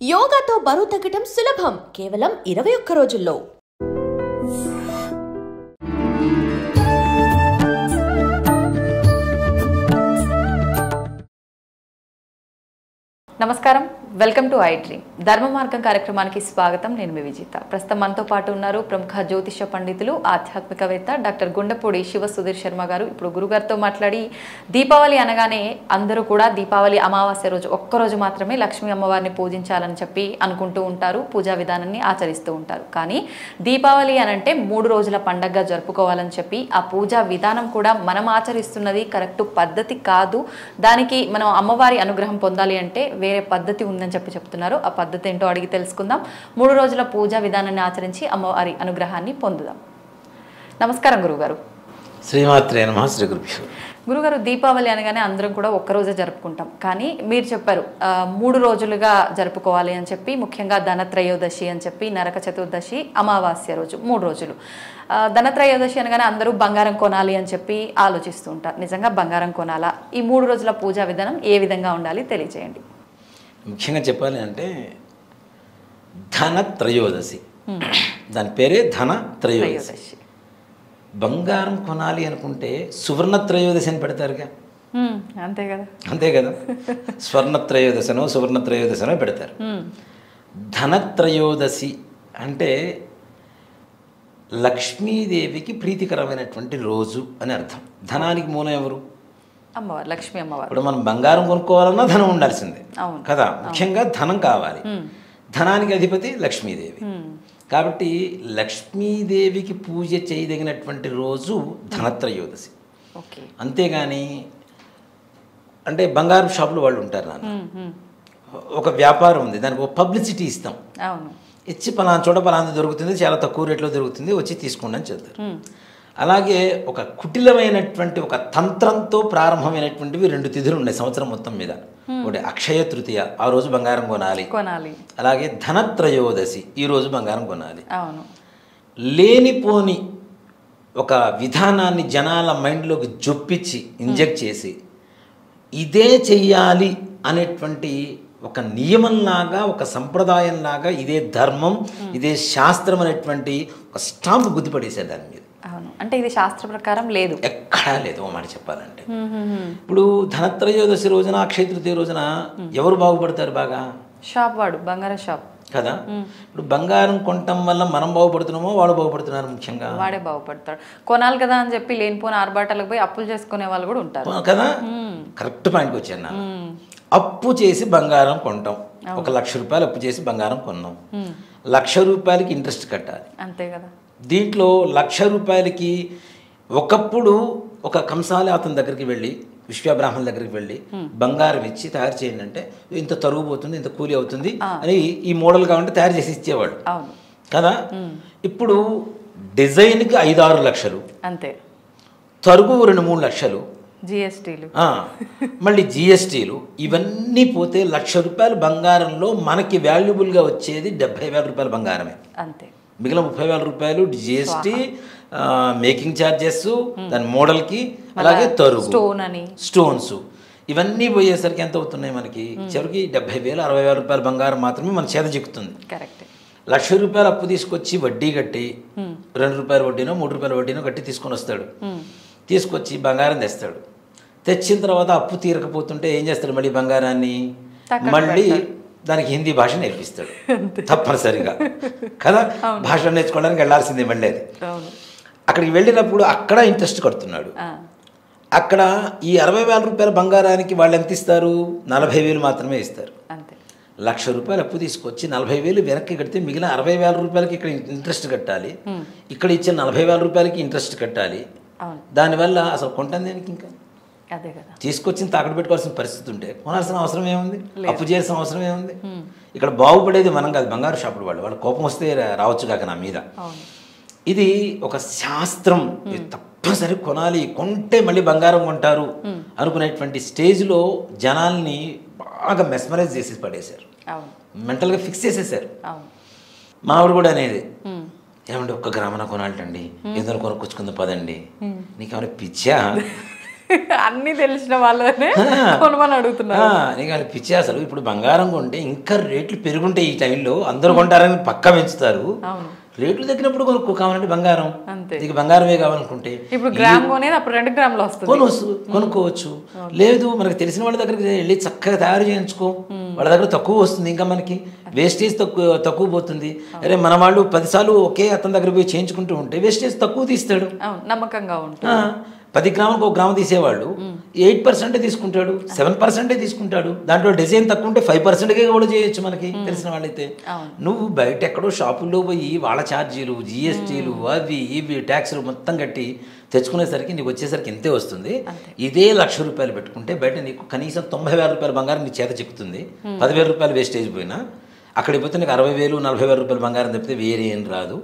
యోగాతో బరువు తగ్గటం సులభం కేవలం 21 రోజుల్లో. నమస్కారం, వెల్కమ్ టు ఐ డ్రీమ్. ధర్మ మార్గం కార్యక్రమానికి స్వాగతం. నేను మీ విజిత. ప్రస్తుతం మనతో పాటు ఉన్నారు ప్రముఖ జ్యోతిష పండితులు, ఆధ్యాత్మికవేత్త డాక్టర్ గుండపూడి శివ సుధీర్ శర్మ గారు. ఇప్పుడు గురుగారితో మాట్లాడి, దీపావళి అనగానే అందరూ కూడా దీపావళి అమావాస్య రోజు ఒక్కరోజు మాత్రమే లక్ష్మీ అమ్మవారిని పూజించాలని చెప్పి అనుకుంటూ ఉంటారు, పూజా విధానాన్ని ఆచరిస్తూ ఉంటారు. కానీ దీపావళి అనంటే 3 రోజుల పండగగా జరుపుకోవాలని చెప్పి ఆ పూజా విధానం కూడా మనం ఆచరిస్తున్నది కరెక్ట్ పద్ధతి కాదు. దానికి మనం అమ్మవారి అనుగ్రహం పొందాలి అంటే వేరే పద్ధతి ఉందని చెప్పి చెప్తున్నారు. ఆ పద్ధతి ఏంటో అడిగి తెలుసుకుందాం. 3 రోజుల పూజా విధానాన్ని ఆచరించి అమ్మవారి అనుగ్రహాన్ని పొందుదాం. నమస్కారం గురుగారు. శ్రీమాత్రే నమః. శ్రీ గురుభ్యో. గురుగారు, దీపావళి అనగానే అందరం కూడా ఒక్కరోజే జరుపుకుంటాం. కానీ మీరు చెప్పారు 3 రోజులుగా జరుపుకోవాలి అని చెప్పి, ముఖ్యంగా ధనత్రయోదశి అని చెప్పి, నరక చతుర్దశి, అమావాస్య రోజు 3 రోజులు. ధనత్రయోదశి అనగానే అందరూ బంగారం కొనాలి అని చెప్పి ఆలోచిస్తూ ఉంటారు. నిజంగా బంగారం కొనాలా? ఈ 3 రోజుల పూజా విధానం ఏ విధంగా ఉండాలి తెలియజేయండి. ముఖ్యంగా చెప్పాలి అంటే ధనత్రయోదశి, దాని పేరే ధనత్రయోదశి. బంగారం కొనాలి అనుకుంటే సువర్ణత్రయోదశి అని పెడతారుగా. అంతే కదా, అంతే కదా. స్వర్ణత్రయోదశనో సువర్ణత్రయోదశనో పెడతారు. ధనత్రయోదశి అంటే లక్ష్మీదేవికి ప్రీతికరమైనటువంటి రోజు అని అర్థం. ధనానికి మూలం ఎవరు? అమ్మవారు, లక్ష్మీ అమ్మవారు. ఇప్పుడు మనం బంగారం కొనుక్కోవాలన్నా ధనం ఉండాల్సిందే కదా. ముఖ్యంగా ధనం కావాలి. ధనానికి అధిపతి లక్ష్మీదేవి. కాబట్టి లక్ష్మీదేవికి పూజ చేయదగినటువంటి రోజు ధనత్రయోదశి. అంతేగాని అంటే బంగారం షాపులు వాళ్ళు ఉంటారు నాన్న, ఒక వ్యాపారం ఉంది, దానికి ఒక పబ్లిసిటీ ఇస్తాం, ఇచ్చి పలానా చోట పలానా దొరుకుతుంది, చాలా తక్కువ రేట్లో దొరుకుతుంది, వచ్చి తీసుకోండి అని చెప్తారు. అలాగే ఒక కుటిలమైనటువంటి ఒక తంత్రంతో ప్రారంభమైనటువంటివి 2 తిథులు ఉన్నాయి సంవత్సరం మొత్తం మీద. ఒకటి అక్షయ తృతీయ, ఆ రోజు బంగారం కొనాలి. అలాగే ధనత్రయోదశి, ఈ రోజు బంగారం కొనాలి. లేనిపోని ఒక విధానాన్ని జనాల మైండ్లోకి జొప్పించి ఇంజెక్ట్ చేసి ఇదే చెయ్యాలి అనేటువంటి ఒక నియమంలాగా, ఒక సంప్రదాయంలాగా, ఇదే ధర్మం, ఇదే శాస్త్రం అనేటువంటి ఒక స్టాంప్ గుర్తుపడేశారు దాని మీద. అవును, అంటే ఇది శాస్త్ర ప్రకారం లేదు, ఎక్కడా లేదు. ఓ మాట చెప్పాలంటే ఇప్పుడు ధనత్రయోదశి రోజున, అక్షయ తృతీయ రోజున ఎవరు బాగుపడతారు బాగా? షాప్ వాడు, బంగారం షాప్ కదా. ఇప్పుడు బంగారం కొనటం వల్ల మనం బాగుపడుతున్నామో వాళ్ళు బాగుపడుతున్నారు? ముఖ్యంగా వాడే బాగుపడతాడు. కొనాలి కదా అని చెప్పి లేనిపోయిన ఆర్భాటాలకు పోయి అప్పులు చేసుకునే వాళ్ళు కూడా ఉంటారు కదా. కరెక్ట్ పాయింట్కి వచ్చాను నా. అప్పు చేసి బంగారం కొంటాం. 1 లక్ష రూపాయలు అప్పు చేసి బంగారం కొన్నాం. 1 లక్ష రూపాయలకి ఇంట్రెస్ట్ కట్టాలి. అంతే కదా. దీంట్లో 1 లక్ష రూపాయలకి ఒకప్పుడు ఒక కంసాలి అతని దగ్గరికి వెళ్ళి, విశ్వబ్రాహ్మణ దగ్గరికి వెళ్ళి బంగారం ఇచ్చి తయారు చేయండి అంటే ఇంత తరుగు పోతుంది, ఇంత కూలి అవుతుంది అని ఈ మోడల్ కావాలంటే తయారు చేసి ఇచ్చేవాడు కదా. ఇప్పుడు డిజైన్కి 5-6 లక్షలు, అంతే, తరుగు 2-3 లక్షలు, జిఎస్టీలు, మళ్ళీ జిఎస్టీలు, ఇవన్నీ పోతే 1 లక్ష రూపాయలు బంగారంలో మనకి వాల్యుబుల్గా వచ్చేది 70,000 రూపాయల బంగారమే. అంతే. మిగిలిన 30,000 రూపాయలు జిఎస్టీ, మేకింగ్ ఛార్జెస్, దాని మోడల్కి, అలాగే తరుగు, స్టోన్స్, ఇవన్నీ పోయేసరికి ఎంత అవుతున్నాయి మనకి? చివరికి 70,000 60,000 రూపాయల బంగారం మాత్రమే మన చేత చిక్కుతుంది. 1 లక్ష రూపాయలు అప్పు తీసుకొచ్చి వడ్డీ కట్టి 2 రూపాయల వడ్డీనో 3 రూపాయల వడ్డీనో కట్టి తీసుకొని వస్తాడు. తీసుకొచ్చి బంగారం తెస్తాడు. తెచ్చిన తర్వాత అప్పు తీరకపోతుంటే ఏం చేస్తాడు? మళ్ళీ బంగారాన్ని మళ్ళీ దానికి హిందీ భాష నేర్పిస్తాడు తప్పనిసరిగా కదా. భాష నేర్చుకోవడానికి వెళ్ళాల్సిందే మళ్ళీ. అది అక్కడికి వెళ్ళినప్పుడు అక్కడ ఇంట్రెస్ట్ కడుతున్నాడు. అక్కడ ఈ 60,000 రూపాయల బంగారానికి వాళ్ళు ఎంత ఇస్తారు? 40,000 మాత్రమే ఇస్తారు. 1 లక్ష రూపాయలు అప్పు తీసుకొచ్చి 40,000 వెనక్కి కడితే మిగిలిన 60,000 రూపాయలకి ఇక్కడ ఇంట్రెస్ట్ కట్టాలి, ఇక్కడ ఇచ్చిన 40,000 రూపాయలకి ఇంట్రెస్ట్ కట్టాలి. దానివల్ల అసలు కొంటాను దేనికి? ఇంకా తీసుకొచ్చిన తాకట్టు పెట్టుకోవాల్సిన పరిస్థితి ఉంటే కొనాల్సిన అవసరం ఏముంది? అప్పు చేయాల్సిన అవసరం ఏముంది? ఇక్కడ బాగుపడేది మనం కాదు, బంగారు షాపులు వాళ్ళు. వాళ్ళ కోపం వస్తే రావచ్చు కాక నా మీద. ఇది ఒక శాస్త్రం, తప్పనిసరి కొనాలి, కొంటే మళ్ళీ బంగారం కొంటారు అనుకునేటువంటి స్టేజ్లో జనాల్ని బాగా మెస్మరైజ్ చేసి పడేశారు, మెంటల్గా ఫిక్స్ చేసేసారు. మావిడ కూడా అనేది, ఏమంటే 1 గ్రామన కొనాలండి, ఎందులో కొనుక్కొచ్చుకుంది పదండి, నీకేమైనా పిచ్చా అన్ని తెలిసిన వాళ్ళనే కొనమని అడుగుతున్నారు. నీకు అనిపించే అసలు ఇప్పుడు బంగారం కొంటే ఇంకా రేట్లు పెరుగుంటాయి. ఈ టైంలో అందరూ కొంటారని పక్కా పెంచుతారు. రేట్లు తగ్గినప్పుడు కొనుక్కో కావాలంటే బంగారం. నీకు బంగారమే కావాలనుకుంటే ఇప్పుడు గ్రామ్ కొనేది అప్పుడు 2 గ్రాములు వస్తుంది, కొనుక్కోవచ్చు. లేదు మనకు తెలిసిన వాళ్ళ దగ్గరికి వెళ్ళి చక్కగా తయారు చేయించుకో, వాళ్ళ దగ్గర తక్కువ వస్తుంది, ఇంకా మనకి వేస్టేజ్ తక్కువ పోతుంది. అరే మన వాళ్ళు 10 సార్లు ఒకే అతని దగ్గర పోయి చేయించుకుంటూ ఉంటే వేస్టేజ్ తక్కువ తీస్తాడు, నమ్మకంగా ఉంటుంది. 10 గ్రాములకు 1 గ్రాము తీసేవాళ్ళు 8% తీసుకుంటాడు, 7% తీసుకుంటాడు. దాంట్లో డిజైన్ తక్కువ ఉంటే 5%కే కూడా చేయొచ్చు మనకి తెలిసిన వాళ్ళైతే. నువ్వు బయట ఎక్కడో షాపుల్లో పోయి వాళ్ళ ఛార్జీలు, జిఎస్టీలు, అవి ఇవి ట్యాక్స్లు మొత్తం కట్టి తెచ్చుకునేసరికి నీకు వచ్చేసరికి ఇంతే వస్తుంది. ఇదే ₹1,00,000 పెట్టుకుంటే బయట నీకు కనీసం ₹90,000 బంగారం నీ చేత చిక్కుతుంది. ₹10,000 వేస్టేజ్ పోయినా అక్కడికి పోతే నీకు ₹60,000 ₹40,000 బంగారం తప్పితే వేరే ఏం రాదు.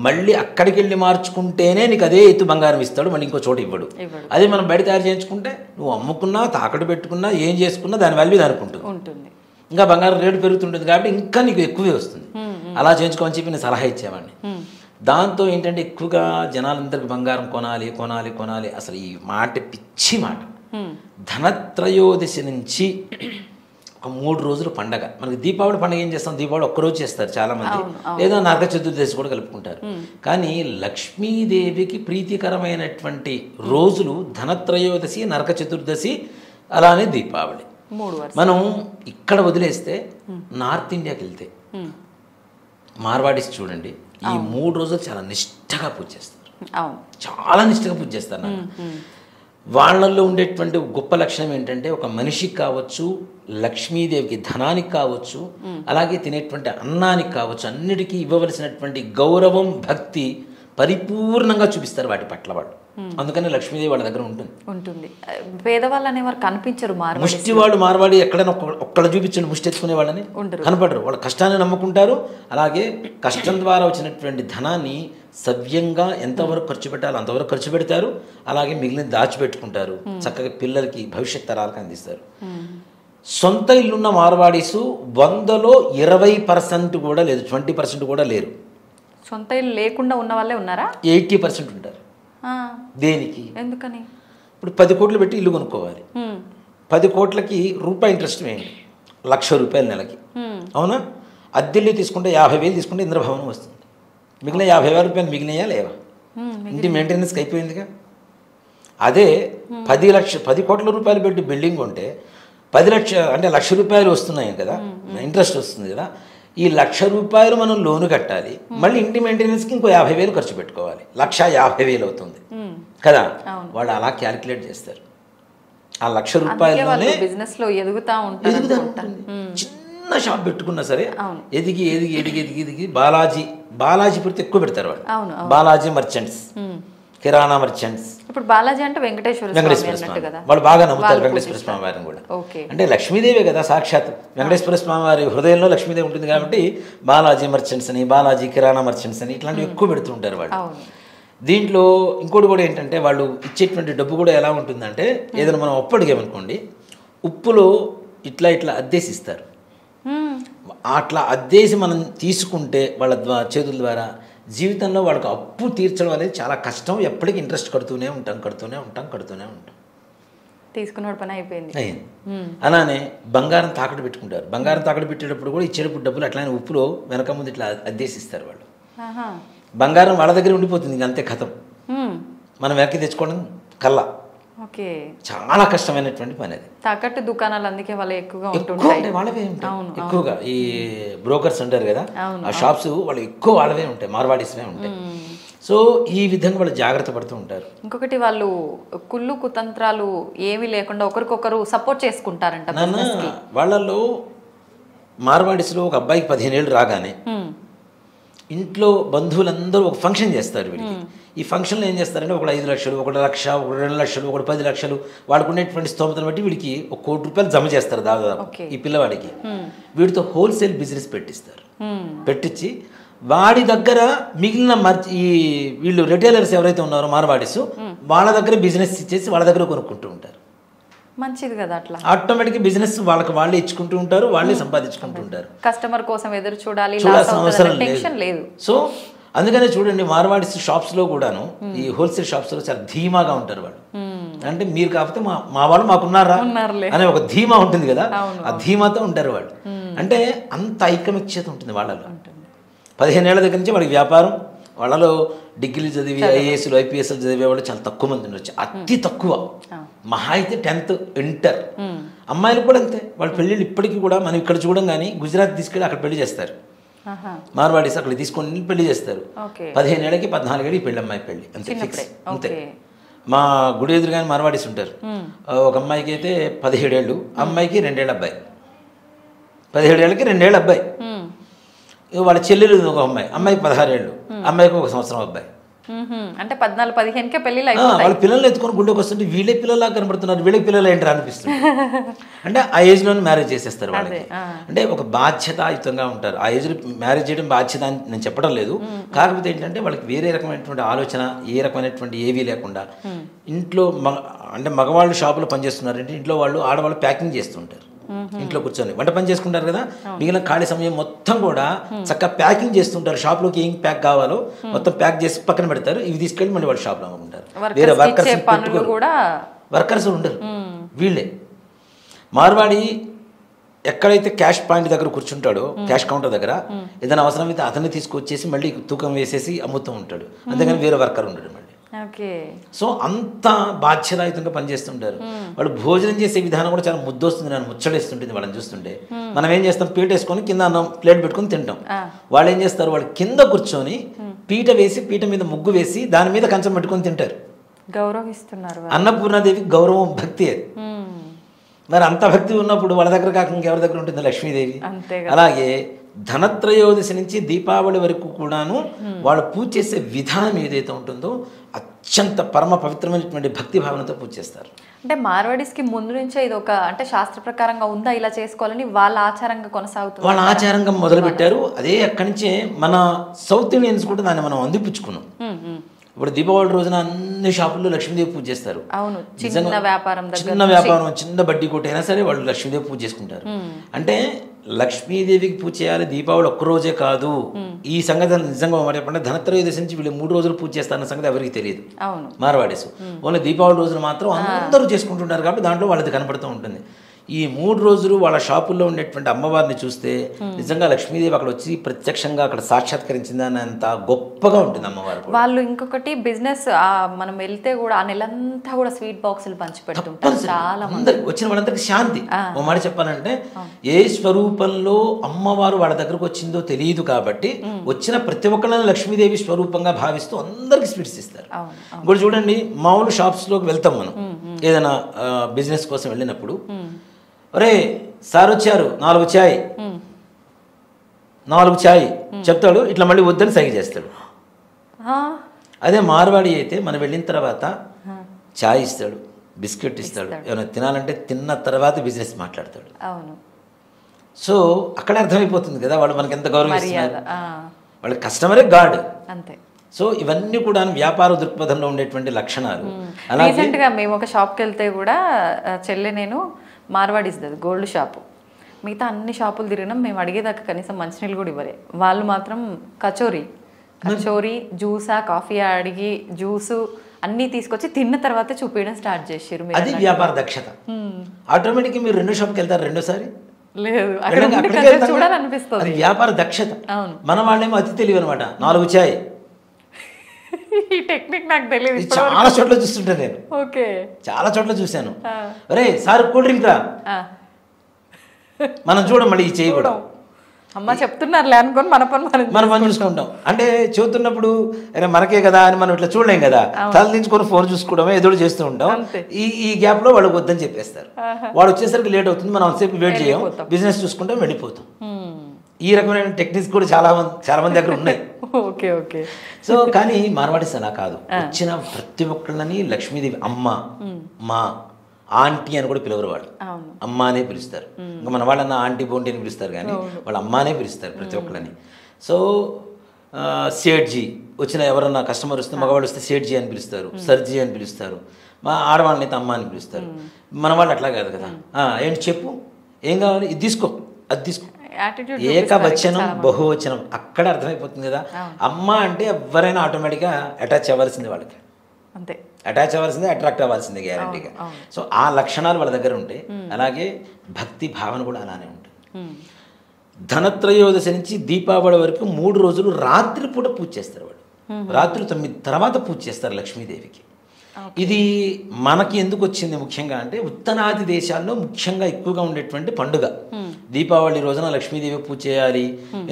మళ్ళీ అక్కడికి వెళ్ళి మార్చుకుంటేనే నీకు అదే ఎత్తు బంగారం ఇస్తాడు, మళ్ళీ ఇంకో చోట ఇవ్వడు. అదే మనం బయట తయారు చేయించుకుంటే నువ్వు అమ్ముకున్నా, తాకట్టు పెట్టుకున్నా, ఏం చేసుకున్నా దాని వాల్యూ దానికి ఉంటుంది. ఇంకా బంగారం రేటు పెరుగుతుంటుంది కాబట్టి ఇంకా నీకు ఎక్కువే వస్తుంది. అలా చేయించుకోమని చెప్పి నేను సలహా ఇచ్చేవాడిని. దాంతో ఏంటంటే ఎక్కువగా జనాలందరికీ బంగారం కొనాలి కొనాలి కొనాలి. అసలు ఈ మాట పిచ్చి మాట. ధనత్రయోదశి నుంచి ఒక 3 రోజులు పండగ. మనకి దీపావళి పండుగ ఏం చేస్తాం, దీపావళి ఒక్కరోజు చేస్తారు చాలామంది, లేదా నరక చతుర్దశి కూడా కలుపుకుంటారు. కానీ లక్ష్మీదేవికి ప్రీతికరమైనటువంటి రోజులు ధనత్రయోదశి, నరక చతుర్దశి, అలానే దీపావళి. మనం ఇక్కడ వదిలేస్తే నార్త్ ఇండియాకి వెళ్తే మార్వాడీస్ చూడండి, ఈ 3 రోజులు చాలా నిష్ఠగా పూజ చేస్తారు, చాలా నిష్ఠగా పూజ చేస్తారు. వాళ్ళల్లో ఉండేటువంటి గొప్ప లక్షణం ఏంటంటే ఒక మనిషికి కావచ్చు, లక్ష్మీదేవికి ధనానికి కావచ్చు, అలాగే తినేటువంటి అన్నానికి కావచ్చు, అన్నిటికీ ఇవ్వవలసినటువంటి గౌరవం, భక్తి పరిపూర్ణంగా చూపిస్తారు వాటి పట్ల వాళ్ళు. అందుకని లక్ష్మీదేవి వాళ్ళ దగ్గర ఉంటుంది. పేదవాళ్ళు అనేవారు కనిపించరు. ముష్టి వాళ్ళు మార్వాడి ఎక్కడైనా ఒక్కడ చూపించండి, ముష్టి ఎత్తుకునే వాళ్ళని కనపడరు. వాళ్ళ కష్టాన్ని నమ్ముకుంటారు. అలాగే కష్టం ద్వారా వచ్చినటువంటి ధనాన్ని సవ్యంగా ఎంతవరకు ఖర్చు పెట్టాలో అంతవరకు ఖర్చు పెడతారు. అలాగే మిగిలిన దాచిపెట్టుకుంటారు. చక్కగా పిల్లలకి భవిష్యత్ తరాలకు అందిస్తారు. సొంత ఇల్లున్న మార్వాడీసు 100లో 20% కూడా లేదు, 20% కూడా లేరు. సొంత ఇల్లు లేకుండా ఉన్న వాళ్ళే ఉన్నారా? 80% ఉంటారు. దేనికి? ఎందుకని? ఇప్పుడు 10 కోట్లు పెట్టి ఇల్లు కొనుక్కోవాలి. 10 కోట్లకి రూపాయి ఇంట్రెస్ట్ వేయండి, ₹1,00,000 నెలకి. అవునా? అద్దెల్లు తీసుకుంటే 50,000 తీసుకుంటే ఇంద్రభవనం వస్తుంది. మిగిలిన ₹50,000 మిగిలినయా లేవా? ఇంటి మెయింటెనెన్స్కి అయిపోయిందిగా. అదే 10 కోట్ల రూపాయలు పెట్టి బిల్డింగ్ ఉంటే 10 లక్షలు అంటే ₹1,00,000 వస్తున్నాయి కదా, ఇంట్రెస్ట్ వస్తుంది కదా. ఈ ₹1,00,000 మనం లోను కట్టాలి, మళ్ళీ ఇంటి మెయింటెనెన్స్కి ఇంకో 50,000 ఖర్చు పెట్టుకోవాలి, ₹1,50,000 అవుతుంది కదా. వాళ్ళు అలా క్యాలిక్యులేట్ చేస్తారు. ఆ ₹1,00,000 బిజినెస్ లో ఎదుగుతా ఉంటుంది. చిన్న షాప్ పెట్టుకున్నా సరే ఎదిగి బాలాజీ పెడితే ఎక్కువ పెడతారు వాళ్ళు. బాలాజీ మర్చెంట్స్, కిరాణా మర్చెంట్స్. ఇప్పుడు బాలాజీ అంటే వెంకటేశ్వర స్వామి కదా, వాళ్ళు బాగా నమ్ముతారు వెంకటేశ్వర స్వామి వారిని కూడా. అంటే లక్ష్మీదేవి కదా సాక్షాత్. వెంకటేశ్వర స్వామి వారి హృదయంలో లక్ష్మీదేవి ఉంటుంది కాబట్టి బాలాజీ మర్చెంట్స్ అని, బాలాజీ కిరాణా మర్చెంట్స్ అని ఇట్లాంటివి ఎక్కువ పెడుతుంటారు వాళ్ళు. దీంట్లో ఇంకోటి కూడా ఏంటంటే వాళ్ళు ఇచ్చేటువంటి డబ్బు కూడా ఎలా ఉంటుందంటే, ఏదైనా మనం ఉప్పు అడిగామనుకోండి, ఉప్పులో ఇట్లా అద్దేసి ఇస్తారు. అట్లా అద్దేసి మనం తీసుకుంటే వాళ్ళ చేతుల ద్వారా జీవితంలో వాళ్ళకి అప్పు తీర్చడం అనేది చాలా కష్టం. ఎప్పటికీ ఇంట్రెస్ట్ కడుతూనే ఉంటాం. తీసుకున్న పని అయిపోయింది. అలానే బంగారం తాకట్టు పెట్టుకుంటారు. బంగారం తాకట్టు పెట్టేటప్పుడు కూడా ఇచ్చేటప్పుడు డబ్బులు అట్లానే ఉప్పులో వెనక ముందు ఇట్లా అద్దేసిస్తారు వాళ్ళు. బంగారం వాళ్ళ దగ్గర ఉండిపోతుంది, ఇంక అంతే కథం. మనం వెనక్కి తెచ్చుకోవడం కల్లా చాలా కష్టమైనటువంటి పని అది. తాకట్టు దుకాణాలు అందుకే వాళ్ళు ఎక్కువగా వాళ్ళవే ఉంటాయి. ఎక్కువగా ఈ బ్రోకర్స్ ఉంటారు కదా, ఆ షాప్స్ వాళ్ళు ఎక్కువ వాళ్ళవే ఉంటాయి, మార్వాడీస్వే ఉంటాయి. సో ఈ విధంగా వాళ్ళు జాగ్రత్త పడుతూ ఉంటారు. ఇంకొకటి వాళ్ళు కుళ్ళు కుతంత్రాలు ఏమీ లేకుండా ఒకరికొకరు సపోర్ట్ చేసుకుంటారంట. వాళ్ళలో మార్వాడీస్లో ఒక అబ్బాయికి 15 ఏళ్ళు రాగానే ఇంట్లో బంధువులందరూ ఒక ఫంక్షన్ చేస్తారు వీడికి. ఈ ఫంక్షన్లో ఏం చేస్తారంటే ఒకడు 5 లక్షలు, ఒకడు 1,00,000, ఒకడు 2 లక్షలు, ఒకడు 10 లక్షలు, వాడికి ఉండేటువంటి స్తోమతను బట్టి వీడికి ₹1,00,000 జమ చేస్తారు దాదాపు ఈ పిల్లవాడికి. వీడితో హోల్సేల్ బిజినెస్ పెట్టించి వాడి దగ్గర మిగిలిన ఈ వీళ్ళు రిటైలర్స్ ఎవరైతే ఉన్నారో మార్వాడీస్, వాళ్ళ దగ్గర బిజినెస్ ఇచ్చేసి వాళ్ళ దగ్గర కొనుక్కుంటూ ఉంటారు. మంచిది కదా. అట్లా ఆటోమేటిక్ బిజినెస్ వాళ్ళే ఇచ్చుకుంటూ ఉంటారు, వాళ్ళే సంపాదించుకుంటూ ఉంటారు. కస్టమర్ కోసం ఎదురు చూడాల్సిన అవసరం లేదు. సో అందుకనే చూడండి మార్వాడీస్ షాప్స్లో కూడాను, ఈ హోల్సేల్ షాప్స్లో చాలా ధీమాగా ఉంటారు వాళ్ళు. అంటే మీరు కాకపోతే మా వాళ్ళు మాకున్నారా అనే ఒక ధీమా ఉంటుంది కదా, ఆ ధీమాతో ఉంటారు వాళ్ళు. అంటే అంత ఐకమత్యత ఉంటుంది వాళ్ళలో. 15 ఏళ్ల దగ్గర నుంచి వాళ్ళకి వ్యాపారం, వాళ్ళలో డిగ్రీలు చదివి ఐఏఎస్లు ఐపీఎస్లు చదివే వాళ్ళు చాలా తక్కువ మంది ఉండొచ్చు, అతి తక్కువ. మహా అయితే 10th ఇంటర్. అమ్మాయిలు కూడా అంతే, వాళ్ళ పెళ్ళిళ్ళు ఇప్పటికీ కూడా మనం ఇక్కడ చూడం కానీ గుజరాత్ తీసుకెళ్ళి అక్కడ పెళ్లి చేస్తారు. మార్వాడీస్ అక్కడ తీసుకొని పెళ్లి చేస్తారు. 15 ఏళ్ళకి 14 ఏళ్ళకి పెళ్ళి, అమ్మాయి పెళ్ళి అంతే ఫిక్స్ అంతే. మా గుడి ఎదురుగానే మార్వాడీస్ ఉంటారు. ఒక అమ్మాయికి అయితే 17 ఏళ్ళు, అమ్మాయికి 2 ఏళ్ళ అబ్బాయి. 17 ఏళ్ళకి 2 ఏళ్ళ అబ్బాయి. వాళ్ళ చెల్లెలు ఒక అమ్మాయి, అమ్మాయికి 16 ఏళ్ళు, అమ్మాయికి 1 సంవత్సరం అబ్బాయి. అంటే 14-15కే పెళ్ళిళ్ళు. వాళ్ళ పిల్లల్ని ఎత్తుకొని గుళ్ళోకి వస్తుంటే వీళ్ళే పిల్లలా కనబడుతున్నారు, వీళ్ళకి పిల్లలు ఏంటారు అనిపిస్తుంది. అంటే ఆ ఏజ్లోనే మ్యారేజ్ చేసేస్తారు వాళ్ళకి. అంటే ఒక బాధ్యతాయుతంగా ఉంటారు. ఆ ఏజ్లో మ్యారేజ్ చేయడం బాధ్యత అని నేను చెప్పడం లేదు. కాకపోతే ఏంటంటే వాళ్ళకి వేరే రకమైనటువంటి ఆలోచన, ఏ రకమైనటువంటి ఏవీ లేకుండా ఇంట్లో అంటే మగవాళ్ళు షాపులో పనిచేస్తున్నారు అంటే ఇంట్లో వాళ్ళు ఆడవాళ్ళు ప్యాకింగ్ చేస్తుంటారు. ఇంట్లో కూర్చొని వంట పని చేసుకుంటారు కదా, మిగిలిన ఖాళీ సమయం మొత్తం కూడా చక్కగా ప్యాకింగ్ చేస్తుంటారు. షాప్లోకి ఏం ప్యాక్ కావాలో మొత్తం ప్యాక్ చేసి పక్కన పెడతారు. ఇవి తీసుకెళ్ళి మళ్ళీ వాళ్ళు షాప్లో అమ్ముకుంటారు. వేరే వర్కర్స్ ఉండరు, వీళ్ళే. మార్వాడి ఎక్కడైతే క్యాష్ పాయింట్ దగ్గర కూర్చుంటాడో, క్యాష్ కౌంటర్ దగ్గర ఏదైనా అవసరమైతే అతన్ని తీసుకొచ్చేసి మళ్ళీ తూకం వేసేసి అమ్ముతూ ఉంటాడు. అంతేగాని వేరే వర్కర్ ఉండడు మళ్ళీ. సో అంత బాధ్యతాయుతంగా పనిచేస్తుంటారు వాళ్ళు. భోజనం చేసే విధానం కూడా చాలా ముద్దొస్తుంది, నన్ను ముచ్చడేస్తుంటుంది వాళ్ళని చూస్తుంటే. మనం ఏం చేస్తాం, పీట వేసుకొని కింద అన్నం ప్లేట్ పెట్టుకొని తింటాం. వాళ్ళు ఏం చేస్తారు, వాళ్ళు కింద కూర్చొని పీట వేసి, పీట మీద ముగ్గు వేసి దాని మీద కంచం పెట్టుకొని తింటారు. గౌరవిస్తున్నారు. అన్నపూర్ణాదేవి గౌరవం, భక్తి అది. మరి అంత భక్తి ఉన్నప్పుడు వాళ్ళ దగ్గర కాకుండా ఇంకెవరి దగ్గర ఉంటుంది, లక్ష్మీదేవి. అలాగే ధనత్రయోదశి నుంచి దీపావళి వరకు కూడాను వాళ్ళు పూజ చేసే విధానం ఏదైతే ఉంటుందో అత్యంత పరమ పవిత్రమైనటువంటి భక్తి భావనతో పూజ చేస్తారు. అంటే మార్వాడీస్కి ముందు నుంచే ఇది ఒక అంటే శాస్త్ర ప్రకారంగా ఉందా ఇలా చేసుకోవాలని వాళ్ళ ఆచారంగా కొనసాగుతుంది. వాళ్ళ ఆచారంగా మొదలుపెట్టారు. అదే అక్కడి నుంచే మన సౌత్ ఇండియన్స్ కూడా దాన్ని మనం అందిపుచ్చుకున్నాం. ఇప్పుడు దీపావళి రోజున అన్ని షాపుల్లో లక్ష్మీదేవి పూజ చేస్తారు. అవును, చిన్న వ్యాపారం, చిన్న బడ్డీ కొట్టైనా సరే వాళ్ళు లక్ష్మీదేవి పూజ చేసుకుంటారు. అంటే లక్ష్మీదేవికి పూజ చేయాలి దీపావళి ఒక్కరోజే కాదు. ఈ సంగతి నిజంగా చెప్పండి, ధనత్రయోదశి నుంచి వీళ్ళు 3 రోజులు పూజ చేస్తారన్న సంగతి ఎవరికి తెలియదు. మార్వాడీస్ ఓన్లీ దీపావళి రోజున మాత్రం అందరూ చేసుకుంటుంటారు కాబట్టి దాంట్లో వాళ్ళది కనపడుతూ ఉంటుంది. ఈ 3 రోజులు వాళ్ళ షాపుల్లో ఉండేటువంటి అమ్మవారిని చూస్తే నిజంగా లక్ష్మీదేవి అక్కడ వచ్చి ప్రత్యక్షంగా అక్కడ సాక్షాత్కరించిందని అంత గొప్పగా ఉంటుంది అమ్మవారు. వాళ్ళు ఇంకొకటి బిజినెస్ మనం వెళ్తే కూడా ఆ నెలంతా కూడా స్వీట్ బాక్సులు పంచి పెడుతుంటారు. చాలా మంది వచ్చిన వాళ్ళందరికీ శాంతి. ఓ మాట చెప్పాలంటే ఏ స్వరూపంలో అమ్మవారు వాళ్ళ దగ్గరకు వచ్చిందో తెలియదు కాబట్టి వచ్చిన ప్రతి ఒక్కళ్ళని లక్ష్మీదేవి స్వరూపంగా భావిస్తూ అందరికి స్వీట్స్ ఇస్తారు. ఇప్పుడు చూడండి, మామూలు షాప్స్లోకి వెళ్తాం మనం ఏదైనా బిజినెస్ కోసం వెళ్ళినప్పుడు, ఒరే సార్ వచ్చారు 4 చాయ్ చెప్తాడు, ఇట్లా మళ్ళీ వద్దని సైగ చేస్తాడు. అదే మార్వాడి అయితే మనం వెళ్ళిన తర్వాత చాయ్ ఇస్తాడు, బిస్కెట్ ఇస్తాడు, ఏమైనా తినాలంటే తిన్న తర్వాత బిజినెస్ మాట్లాడతాడు. సో అక్కడ అర్థమైపోతుంది కదా వాళ్ళు మనకి ఎంత గౌరవిస్తున్నారు. వాళ్ళ కస్టమరే గాడ్ అంతే. సో ఇవన్నీ కూడా వ్యాపార దృక్పథంలో ఉండేటువంటి లక్షణాలు. రీసెంట్గా మేము ఒక షాప్కి వెళ్తే కూడా చెల్లె నేను మార్వాడీస్ గోల్డ్ షాపు, మిగతా అన్ని షాపులు తిరిగినాం. మేము అడిగేదాకా కనీసం మంచినీళ్ళు కూడా ఇవ్వలే. వాళ్ళు మాత్రం కచోరీ జ్యూసా కాఫీ అడిగి జ్యూసు అన్నీ తీసుకొచ్చి తిన్న తర్వాత చూపించడం స్టార్ట్ చేసారు. అది వ్యాపార దక్షత. ఆటోమేటిక్గా మీరు 2 షాప్కి వెళ్తారు, రెండోసారి లేదు చూడాలనిపిస్తుంది. వ్యాపార దక్షత. మన వాళ్ళేమో అతి తెలివి అనమాట. 4 చాయ్ ఈ టెక్నిక్ నాకు తెలియదు. చాలా చోట్ల చూస్తుంటాను నేను. చాలా చోట్ల చూశాను. అరే సార్ కూల్ డ్రింక్ రా, మనం చూడం మళ్ళీ ఈ చేయకూడదు. అమ్మ చెప్తున్నారులే అనుకోని మన పని చూసుకుంటాం. అంటే చూస్తున్నప్పుడు మనకే కదా అని మనం ఇట్లా చూడలేం కదా, తల దించుకొని ఫోన్ చూసుకోవడమే ఎదురు చేస్తూ ఉంటాం. ఈ గ్యాప్ లో వాళ్ళకి వద్దని చెప్పేస్తారు. వాడు వచ్చేసరికి లేట్ అవుతుంది, మనం అంతసేపు వెయిట్ చేయం, బిజినెస్ చూసుకుంటాం, వెళ్ళిపోతాం. ఈ రకమైన టెక్నిక్స్ కూడా చాలా మంది దగ్గర ఉన్నాయి. సో కానీ మార్వాడీస్ అలా కాదు. వచ్చిన ప్రతి ఒక్కళ్ళని లక్ష్మీదేవి అమ్మ, మా ఆంటీ అని కూడా పిలవరు. వాళ్ళు అమ్మ అనే పిలుస్తారు. ఇంకా మన వాళ్ళన్న ఆంటీ బోంటీ అని పిలుస్తారు కానీ వాళ్ళు అమ్మ అనే పిలుస్తారు ప్రతి ఒక్కళ్ళని. సో సేట్జీ వచ్చిన ఎవరన్నా కస్టమర్ వస్తే, మగవాళ్ళు వస్తే సేట్జీ అని పిలుస్తారు, సర్జీ అని పిలుస్తారు. మా ఆడవాళ్ళని అయితే అమ్మ అని పిలుస్తారు. మన వాళ్ళు అట్లా కాదు కదా. ఏంటి చెప్పు, ఏం కావాలి, ఇది తీసుకో, అది తీసుకో. ఏకవచనం బహువచనం అక్కడ అర్థమైపోతుంది కదా. అమ్మ అంటే ఎవరైనా ఆటోమేటిక్గా అటాచ్ అవ్వాల్సింది వాళ్ళకి. అంతే, అటాచ్ అవ్వాల్సిందే, అట్రాక్ట్ అవ్వాల్సిందే గ్యారంటీగా. సో ఆ లక్షణాలు వాళ్ళ దగ్గర ఉంటాయి. అలాగే భక్తి భావన కూడా అలానే ఉంటుంది. ధనత్రయోదశి నుంచి దీపావళి వరకు 3 రోజులు రాత్రిపూట పూజ చేస్తారు వాళ్ళు. రాత్రి 9 తర్వాత పూజ చేస్తారు లక్ష్మీదేవికి. ఇది మనకి ఎందుకు వచ్చింది ముఖ్యంగా అంటే, ఉత్తరాది దేశాల్లో ముఖ్యంగా ఎక్కువగా ఉండేటువంటి పండుగ. దీపావళి రోజున లక్ష్మీదేవి పూజ చేయాలి.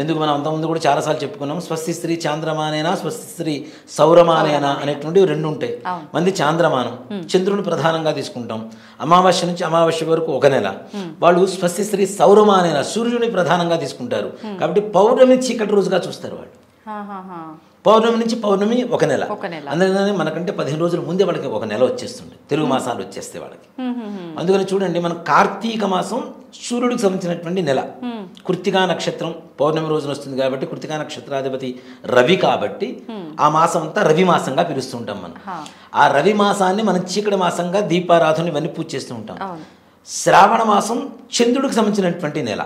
ఎందుకు మనం అంతకుముందు కూడా చాలాసార్లు చెప్పుకున్నాం, స్వస్తి స్త్రీ చాంద్రమానేనా స్వస్తి స్త్రీ సౌరమానేనా అనేటువంటివి 2 ఉంటాయి. మంది చాంద్రమానం, చంద్రుని ప్రధానంగా తీసుకుంటాం. అమావాస్య నుంచి అమావాస్య వరకు 1 నెల. వాళ్ళు స్వస్తి స్త్రీ సౌరమానేనా సూర్యుని ప్రధానంగా తీసుకుంటారు. కాబట్టి పౌర్ణమి చీకటి రోజుగా చూస్తారు వాళ్ళు. పౌర్ణమి నుంచి పౌర్ణమి 1 నెల. అందుకని మనకంటే 15 రోజుల ముందే వాళ్ళకి 1 నెల వచ్చేస్తుంది, తెలుగు మాసాలు వచ్చేస్తే వాళ్ళకి. అందుకని చూడండి, మన కార్తీక మాసం సూర్యుడికి సంబంధించినటువంటి నెల. కృత్తికా నక్షత్రం పౌర్ణమి రోజున వస్తుంది కాబట్టి, కృత్తికా నక్షత్రాధిపతి రవి కాబట్టి ఆ మాసం అంతా రవి మాసంగా పిలుస్తుంటాం మనం. ఆ రవి మాసాన్ని మనం చీకటి మాసంగా దీపారాధన ఇవన్నీ పూజ చేస్తూ ఉంటాం. శ్రావణ మాసం చంద్రుడికి సంబంధించినటువంటి నెల.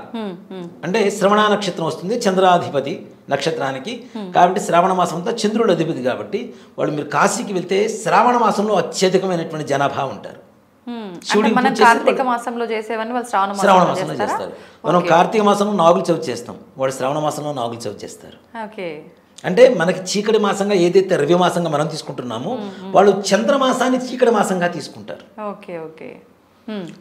అంటే శ్రవణ నక్షత్రం వస్తుంది చంద్రాధిపతి నక్షత్రానికి. కాబట్టి శ్రావణ మాసం అంతా చంద్రుడు అధిపతి కాబట్టి వాళ్ళు, మీరు కాశీకి వెళ్తే శ్రావణ మాసంలో అత్యధికమైనటువంటి జనాభా ఉంటారు. కార్తీక మాసంలో చేసేవన్నీ వాళ్ళు శ్రావణ మాసంలో చేస్తారు. మనం కార్తీక మాసంలో నాగుల చవితి చేస్తాం, వాళ్ళు శ్రావణ మాసంలో నాగుల చవితి చేస్తారు. అంటే మనకి చీకటి మాసంగా ఏదైతే రవి మాసంగా మనం తీసుకుంటున్నామో, వాళ్ళు చంద్రమాసాన్ని చీకటి మాసంగా తీసుకుంటారు.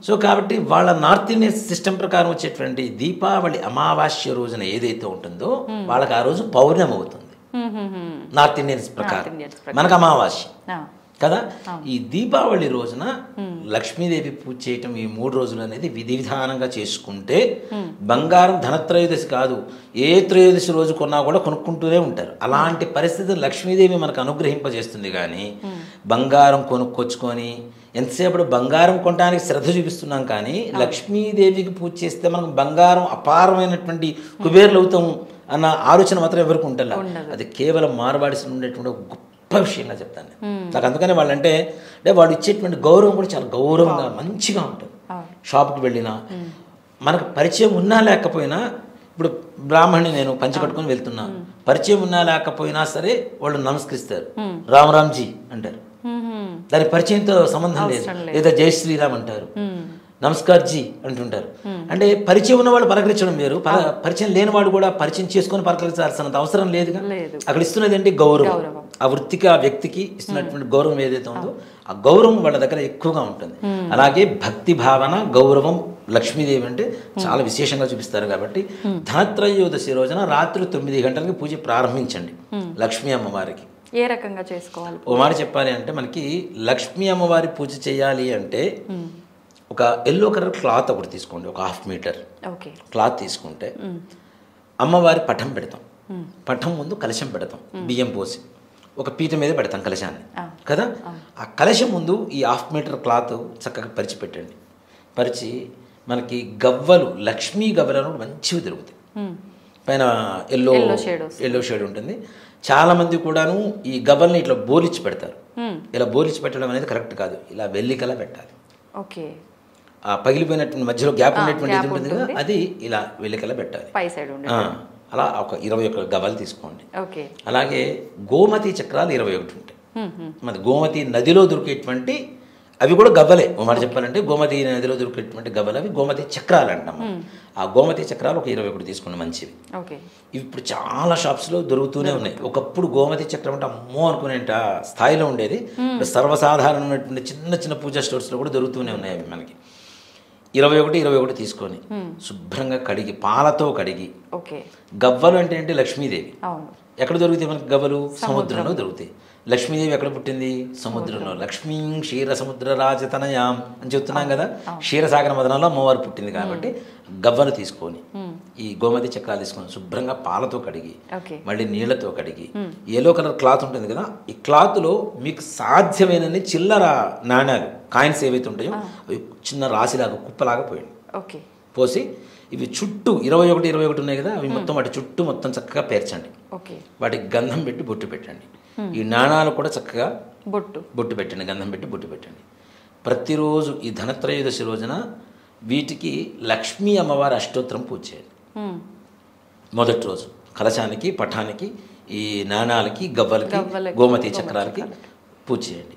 సో కాబట్టి వాళ్ళ నార్త్ ఇండియన్ సిస్టమ్ ప్రకారం వచ్చేటువంటి దీపావళి అమావాస్య రోజున ఏదైతే ఉంటుందో వాళ్ళకి ఆ రోజు పౌర్ణమి అవుతుంది నార్త్ ఇండియన్స్ ప్రకారం. మనకు అమావాస్య కదా. ఈ దీపావళి రోజున లక్ష్మీదేవి పూజ చేయటం ఈ 3 రోజులు అనేది విధి విధానంగా చేసుకుంటే బంగారం ధనత్రయోదశి కాదు, ఏ త్రయోదశి రోజు కొన్నా కూడా కొనుక్కుంటూనే ఉంటారు. అలాంటి పరిస్థితి లక్ష్మీదేవి మనకు అనుగ్రహింపజేస్తుంది. కానీ బంగారం కొనుక్కొచ్చుకొని ఎంతసేపు బంగారం కొనడానికి శ్రద్ధ చూపిస్తున్నాం, కానీ లక్ష్మీదేవికి పూజ చేస్తే మనకు బంగారం అపారమైనటువంటి కుబేర్లు అవుతాం అన్న ఆలోచన మాత్రం ఎవరికి ఉంటుందా? అది కేవలం మార్వాడిసి ఉండేటువంటి గొప్ప విషయంగా చెప్తాను. నాకు అందుకనే వాళ్ళంటే వాళ్ళు ఇచ్చేటువంటి గౌరవం కూడా చాలా గౌరవంగా మంచిగా ఉంటుంది. షాప్కి వెళ్ళినా మనకు పరిచయం ఉన్నా లేకపోయినా, ఇప్పుడు బ్రాహ్మణి నేను పంచి కట్టుకొని వెళ్తున్నా, పరిచయం ఉన్నా లేకపోయినా సరే వాళ్ళు నమస్కరిస్తారు, రామరామ్జీ అంటారు. దాని పరిచయంతో సంబంధం లేదు. లేదా జై శ్రీరామ్ అంటారు, నమస్కార్జీ అంటుంటారు. అంటే పరిచయం ఉన్నవాడు పలకరించడం వేరు, పరిచయం లేనివాడు కూడా పరిచయం చేసుకొని పలకరించాల్సినంత అవసరం లేదుగా. అక్కడ ఇస్తున్నది ఏంటి? గౌరవం. ఆ వృత్తికి, ఆ వ్యక్తికి ఇస్తున్నటువంటి గౌరవం ఏదైతే ఉందో ఆ గౌరవం వాళ్ళ దగ్గర ఎక్కువగా ఉంటుంది. అలాగే భక్తి భావన, గౌరవం లక్ష్మీదేవి అంటే చాలా విశేషంగా చూపిస్తారు. కాబట్టి ధనత్రయోదశి రోజున రాత్రి 9 గంటలకి పూజ ప్రారంభించండి లక్ష్మీ అమ్మవారికి. ఏ రకంగా చేసుకోవాలి? ఓ మాట చెప్పాలి అంటే, మనకి లక్ష్మీ అమ్మవారి పూజ చేయాలి అంటే ఒక ఎల్లో కలర్ క్లాత్ ఒకటి తీసుకోండి, ఒక 1/2 మీటర్ క్లాత్ తీసుకుంటే అమ్మవారి పటం పెడతాం. పటం ముందు కలశం పెడతాం, బియ్యం పోసి ఒక పీట మీద పెడతాం కలశాన్ని కదా. ఆ కలశం ముందు ఈ 1/2 మీటర్ క్లాత్ చక్కగా పరిచి పెట్టండి. పరిచి మనకి గవ్వలు, లక్ష్మీ గవ్వలు మంచివి దొరుకుతాయి. పైన ఎల్లో షేడ్ ఉంటుంది. చాలామంది కూడాను ఈ గవ్వల్ని ఇట్లా బోలిచ్చి పెడతారు. ఇలా బోలిచ్చి పెట్టడం అనేది కరెక్ట్ కాదు, ఇలా వెల్లికలా పెట్టాలి. ఆ పగిలిపోయినటువంటి మధ్యలో గ్యాప్ ఉండేటువంటి ఉంటుంది కదా, అది ఇలా వెల్లికలా పెట్టాలి. అలా ఒక 21 గవ్వలు తీసుకోండి. అలాగే గోమతి చక్రాలు 21 ఉంటాయి. మరి గోమతి నదిలో దొరికేటువంటి అవి కూడా గవ్వలే. మాట చెప్పాలంటే గోమతి నదిలో దొరికేటువంటి గవ్వలు అవి గోమతి చక్రాలు అంటాము. ఆ గోమతి చక్రాలు ఒక 21 తీసుకోండి, మంచివి. ఇప్పుడు చాలా షాప్స్లో దొరుకుతూనే ఉన్నాయి. ఒకప్పుడు గోమతి చక్రం అంటే అమ్మో అనుకునేంట స్థాయిలో ఉండేది. సర్వసాధారణమైనటువంటి చిన్న చిన్న పూజా స్టోర్స్లో కూడా దొరుకుతూనే ఉన్నాయి అవి. మనకి 21 తీసుకొని శుభ్రంగా కడిగి, పాలతో కడిగి. గవ్వలు అంటే ఏంటి? లక్ష్మీదేవి. ఎక్కడ దొరుకుతాయి మనకి గవ్వలు? సముద్రంలో దొరుకుతాయి. లక్ష్మీదేవి ఎక్కడ పుట్టింది? సముద్రంలో. లక్ష్మీ క్షీర సముద్ర రాజతనయాం అని చెప్తున్నాం కదా. క్షీరసాగర మదనంలో అమ్మవారు పుట్టింది కాబట్టి గవ్వలు తీసుకొని, ఈ గోమతి చక్రాలు తీసుకొని శుభ్రంగా పాలతో కడిగి, మళ్ళీ నీళ్లతో కడిగి, ఎల్లో కలర్ క్లాత్ ఉంటుంది కదా, ఈ క్లాత్లో మీకు సాధ్యమైనన్ని చిల్లర నాణ్యాలు, కాయిన్స్ ఏవైతే ఉంటాయో అవి చిన్న రాశిలాగా కుప్పలాగా పోయండి. పోసి ఇవి చుట్టూ 21 ఉన్నాయి కదా, అవి మొత్తం వాటి చుట్టూ మొత్తం చక్కగా పేర్చండి. వాటికి గంధం పెట్టి బొట్టు పెట్టండి. ఈ నాణాలు కూడా చక్కగా బొట్టు పెట్టండి, గంధం పెట్టి బొట్టు పెట్టండి. ప్రతిరోజు ఈ ధనత్రయోదశి రోజున వీటికి లక్ష్మీ అమ్మవారి అష్టోత్తరం పూజ చేయండి. మొదటి రోజు కలశానికి, పఠానికి, ఈ నాణాలకి, గవ్వలకి, గోమతి చక్రాలకి పూజ చేయండి.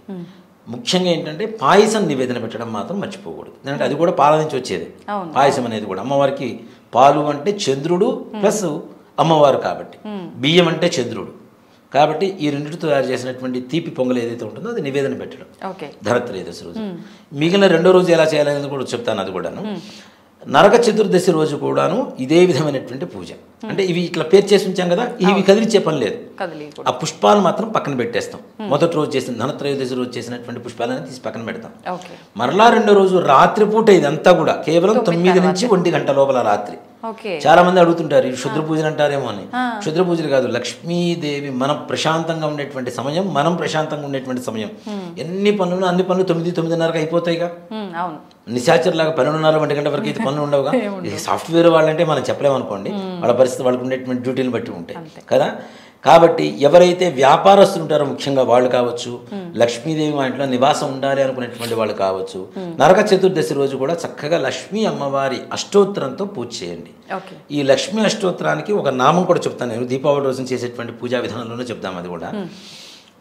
ముఖ్యంగా ఏంటంటే పాయసం నివేదన పెట్టడం మాత్రం మర్చిపోకూడదు. ఎందుకంటే అది కూడా పాల నుంచి వచ్చేది. పాయసం అనేది కూడా అమ్మవారికి పాలు అంటే చంద్రుడు ప్లస్ అమ్మవారు కాబట్టి, బియ్యం అంటే చంద్రుడు కాబట్టి ఈ రెండింటితో తయారు చేసినటువంటి తీపి పొంగల్ ఏదైతే ఉంటుందో అది నివేదన పెట్టడం ధనత్రయోదశి రోజు. మిగిలిన రెండో రోజు ఎలా చేయాలనేది కూడా చెప్తాను. అది కూడాను నరక చతుర్దశి రోజు కూడాను ఇదే విధమైనటువంటి పూజ. అంటే ఇవి ఇట్లా పేరు చేసి ఉంచాం కదా, ఇవి కదిలిచ్చే పని లేదు. ఆ పుష్పాలు మాత్రం పక్కన పెట్టేస్తాం. మొదటి రోజు చేసిన ధనత్రయోదశి రోజు చేసినటువంటి పుష్పాలను తీసి పక్కన పెడతాం. మరలా రెండో రోజు రాత్రిపూట ఇదంతా కూడా కేవలం 9 నుంచి 1 గంట లోపల రాత్రి. చాలా మంది అడుగుతుంటారు ఈ క్షుద్ర పూజలు అంటారేమో అని. క్షుద్ర పూజలు కాదు, లక్ష్మీదేవి మనం ప్రశాంతంగా ఉండేటువంటి సమయం, మనం ప్రశాంతంగా ఉండేటువంటి సమయం. అన్ని పనులు 9-9:30 అయిపోతాయిగా. నిశాచర్ లాగా 12:30 1 గంట వరకు అయితే పనులు ఉండవుగా. సాఫ్ట్వేర్ వాళ్ళంటే మనం చెప్పలేమనుకోండి, వాళ్ళ పరిస్థితి వాళ్ళకు ఉండేటువంటి డ్యూటీని బట్టి ఉంటాయి కదా. కాబట్టి ఎవరైతే వ్యాపారస్తులు ఉంటారో ముఖ్యంగా వాళ్ళు కావచ్చు, లక్ష్మీదేవి మా ఇంట్లో నివాసం ఉండాలి అనుకునేటువంటి వాళ్ళు కావచ్చు, నరక చతుర్దశి రోజు కూడా చక్కగా లక్ష్మీ అమ్మవారి అష్టోత్తరంతో పూజ చేయండి. ఈ లక్ష్మీ అష్టోత్తరానికి ఒక నామం కూడా చెప్తాను నేను. దీపావళి రోజున చేసేటువంటి పూజా విధానంలోనే చెప్తాం. అది కూడా